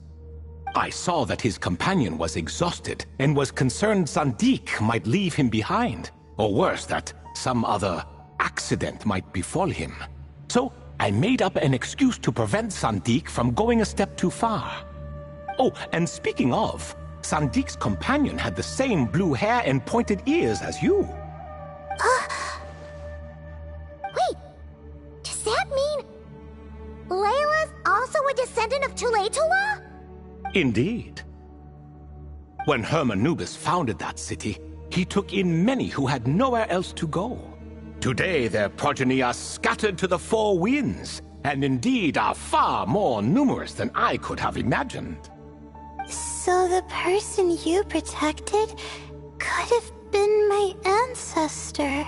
I saw that his companion was exhausted and was concerned Zandik might leave him behind, or worse, that some other accident might befall him. So I made up an excuse to prevent Sandik from going a step too far. Oh, and speaking of, Sandik's companion had the same blue hair and pointed ears as you. Wait, does that mean Layla's also a descendant of Tulatula? Indeed. When Hermanubis founded that city, he took in many who had nowhere else to go. Today, their progeny are scattered to the four winds, and indeed are far more numerous than I could have imagined. So the person you protected could have been my ancestor.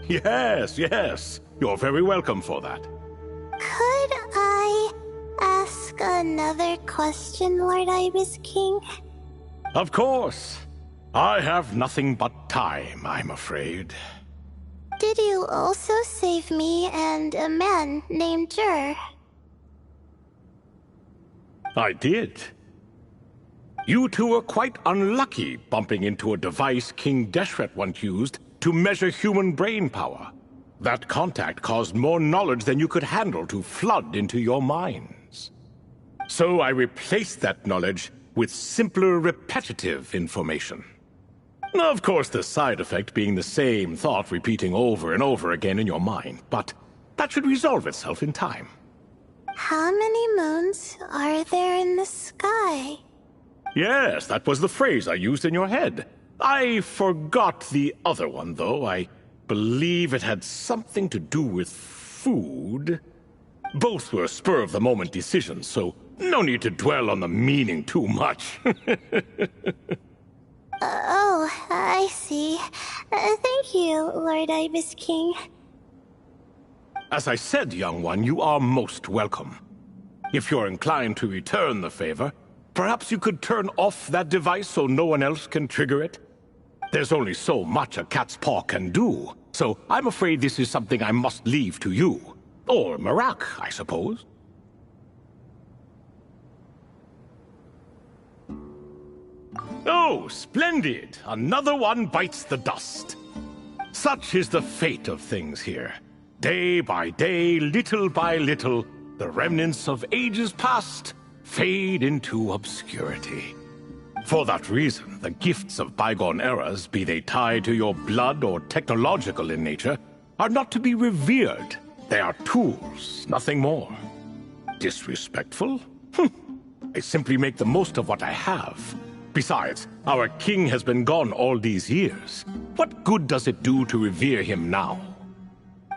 Yes, yes. You're very welcome for that. Could I ask another question, Lord Ibis King? Of course. I have nothing but time, I'm afraid. Did you also save me and a man named Jur? I did. You two were quite unlucky bumping into a device King Deshret once used to measure human brain power. That contact caused more knowledge than you could handle to flood into your minds. So I replaced that knowledge with simpler, repetitive information. Of course, the side effect being the same thought repeating over and over again in your mind, but that should resolve itself in time. How many moons are there in the sky? Yes, that was the phrase I used in your head. I forgot the other one, though. I believe it had something to do with food. Both were spur-of-the-moment decisions, so no need to dwell on the meaning too much. Oh, I see. Thank you, Lord Ibis King. As I said, young one, you are most welcome. If you're inclined to return the favor, perhaps you could turn off that device so no one else can trigger it? There's only so much a cat's paw can do, so I'm afraid this is something I must leave to you. Or Marak, I suppose. Oh, splendid! Another one bites the dust. Such is the fate of things here. Day by day, little by little, the remnants of ages past fade into obscurity. For that reason, the gifts of bygone eras, be they tied to your blood or technological in nature, are not to be revered. They are tools, nothing more. Disrespectful? I simply make the most of what I have. Besides, our king has been gone all these years. What good does it do to revere him now?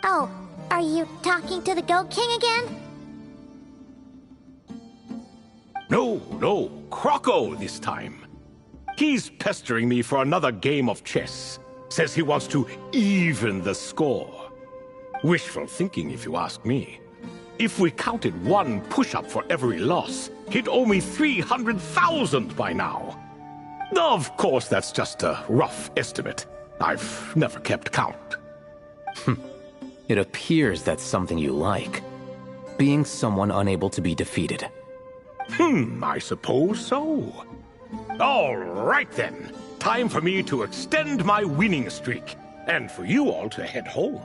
Oh, are you talking to the Goat King again? No, Croco this time. He's pestering me for another game of chess. Says he wants to even the score. Wishful thinking, if you ask me. If we counted one push-up for every loss, he'd owe me 300,000 by now. Of course, that's just a rough estimate. I've never kept count. It appears that's something you like. Being someone unable to be defeated. I suppose so. All right then. Time for me to extend my winning streak, and for you all to head home.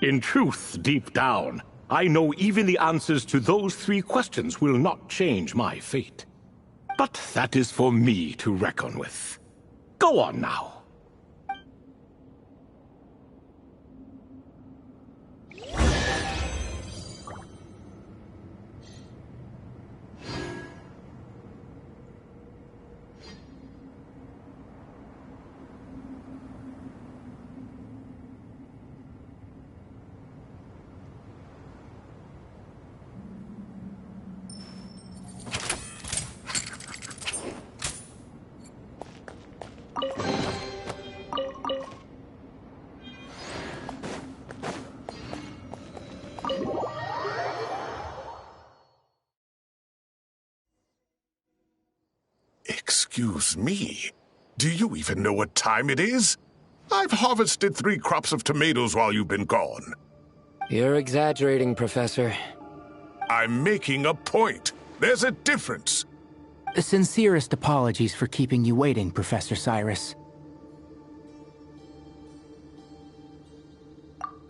In truth, deep down, I know even the answers to those 3 questions will not change my fate. But that is for me to reckon with. Go on now. Excuse me, Do you even know what time it is? I've harvested 3 crops of tomatoes while you've been gone. You're exaggerating, Professor. I'm making a point. There's a difference. Sincerest apologies for keeping you waiting, Professor Cyrus.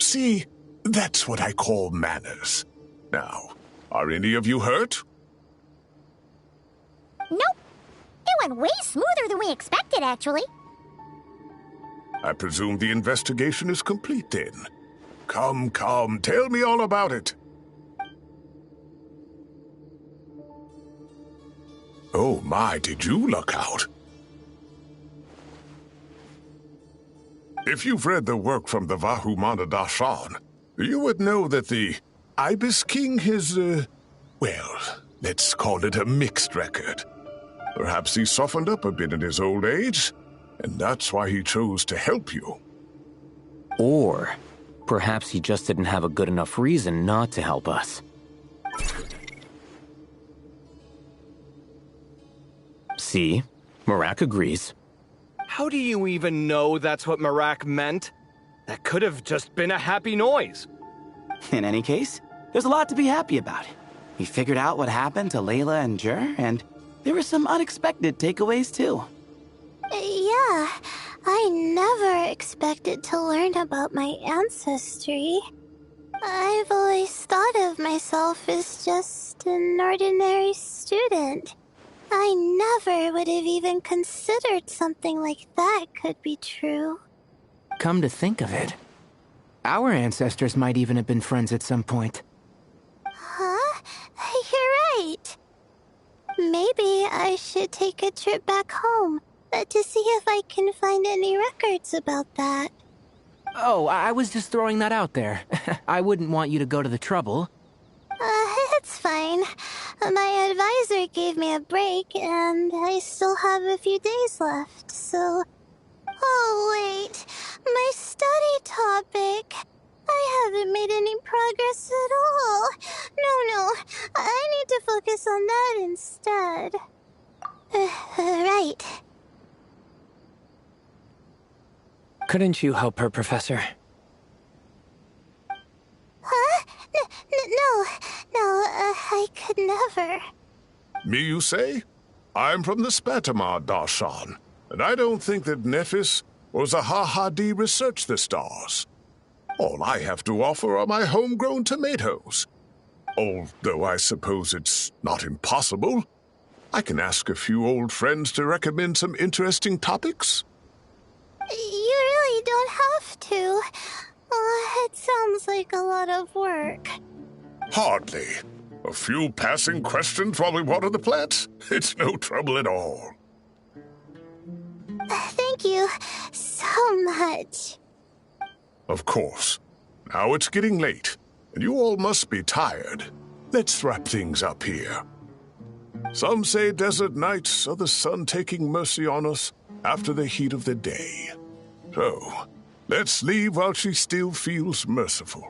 See, that's what I call manners. Now, are any of you hurt? Nope. It went way smoother than we expected, actually. I presume the investigation is complete then. Come, tell me all about it. Oh my, did you luck out? If you've read the work from the Vahumana Dashan, you would know that the Ibis King has, well, let's call it a mixed record. Perhaps he softened up a bit in his old age, and that's why he chose to help you. Or perhaps he just didn't have a good enough reason not to help us. See? Marak agrees. How do you even know that's what Marak meant? That could have just been a happy noise. In any case, there's a lot to be happy about. We figured out what happened to Layla and Jur, and there were some unexpected takeaways too. Yeah, I never expected to learn about my ancestry. I've always thought of myself as just an ordinary student. I never would have even considered something like that could be true. Come to think of it, our ancestors might even have been friends at some point. Huh? You're right. Maybe I should take a trip back home to see if I can find any records about that. Oh, I was just throwing that out there. I wouldn't want you to go to the trouble. It's fine. My advisor gave me a break, and I still have a few days left, so... Oh, wait. My study topic. I haven't made any progress at all. No. I need to focus on that instead. Right. Couldn't you help her, Professor? Huh? No, I could never. Me, you say? I'm from the Spatamar Darshan, and I don't think that Nephis or Zahahadi researched the stars. All I have to offer are my homegrown tomatoes. Although I suppose it's not impossible. I can ask a few old friends to recommend some interesting topics. You really don't have to. It sounds like a lot of work. Hardly. A few passing questions while we water the plants? It's no trouble at all. Thank you so much. Of course. Now it's getting late, and you all must be tired. Let's wrap things up here. Some say desert nights are the sun taking mercy on us after the heat of the day. So, let's leave while she still feels merciful.